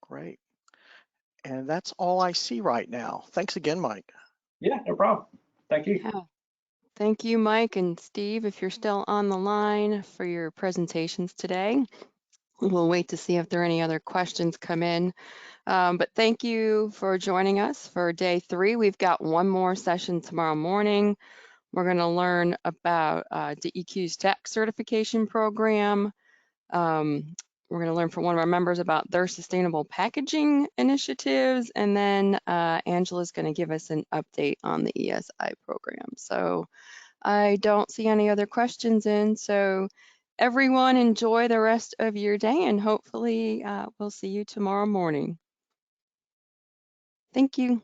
Great. And that's all I see right now. Thanks again, Mike. Yeah, no problem. Thank you. Yeah. Thank you, Mike and Steve, if you're still on the line, for your presentations today. We'll wait to see if there are any other questions come in. But thank you for joining us for day 3. We've got one more session tomorrow morning. We're going to learn about DEQ's tax certification program. We're going to learn from one of our members about their sustainable packaging initiatives. And then Angela's going to give us an update on the ESI program. So I don't see any other questions in. So everyone, enjoy the rest of your day, and hopefully we'll see you tomorrow morning. Thank you.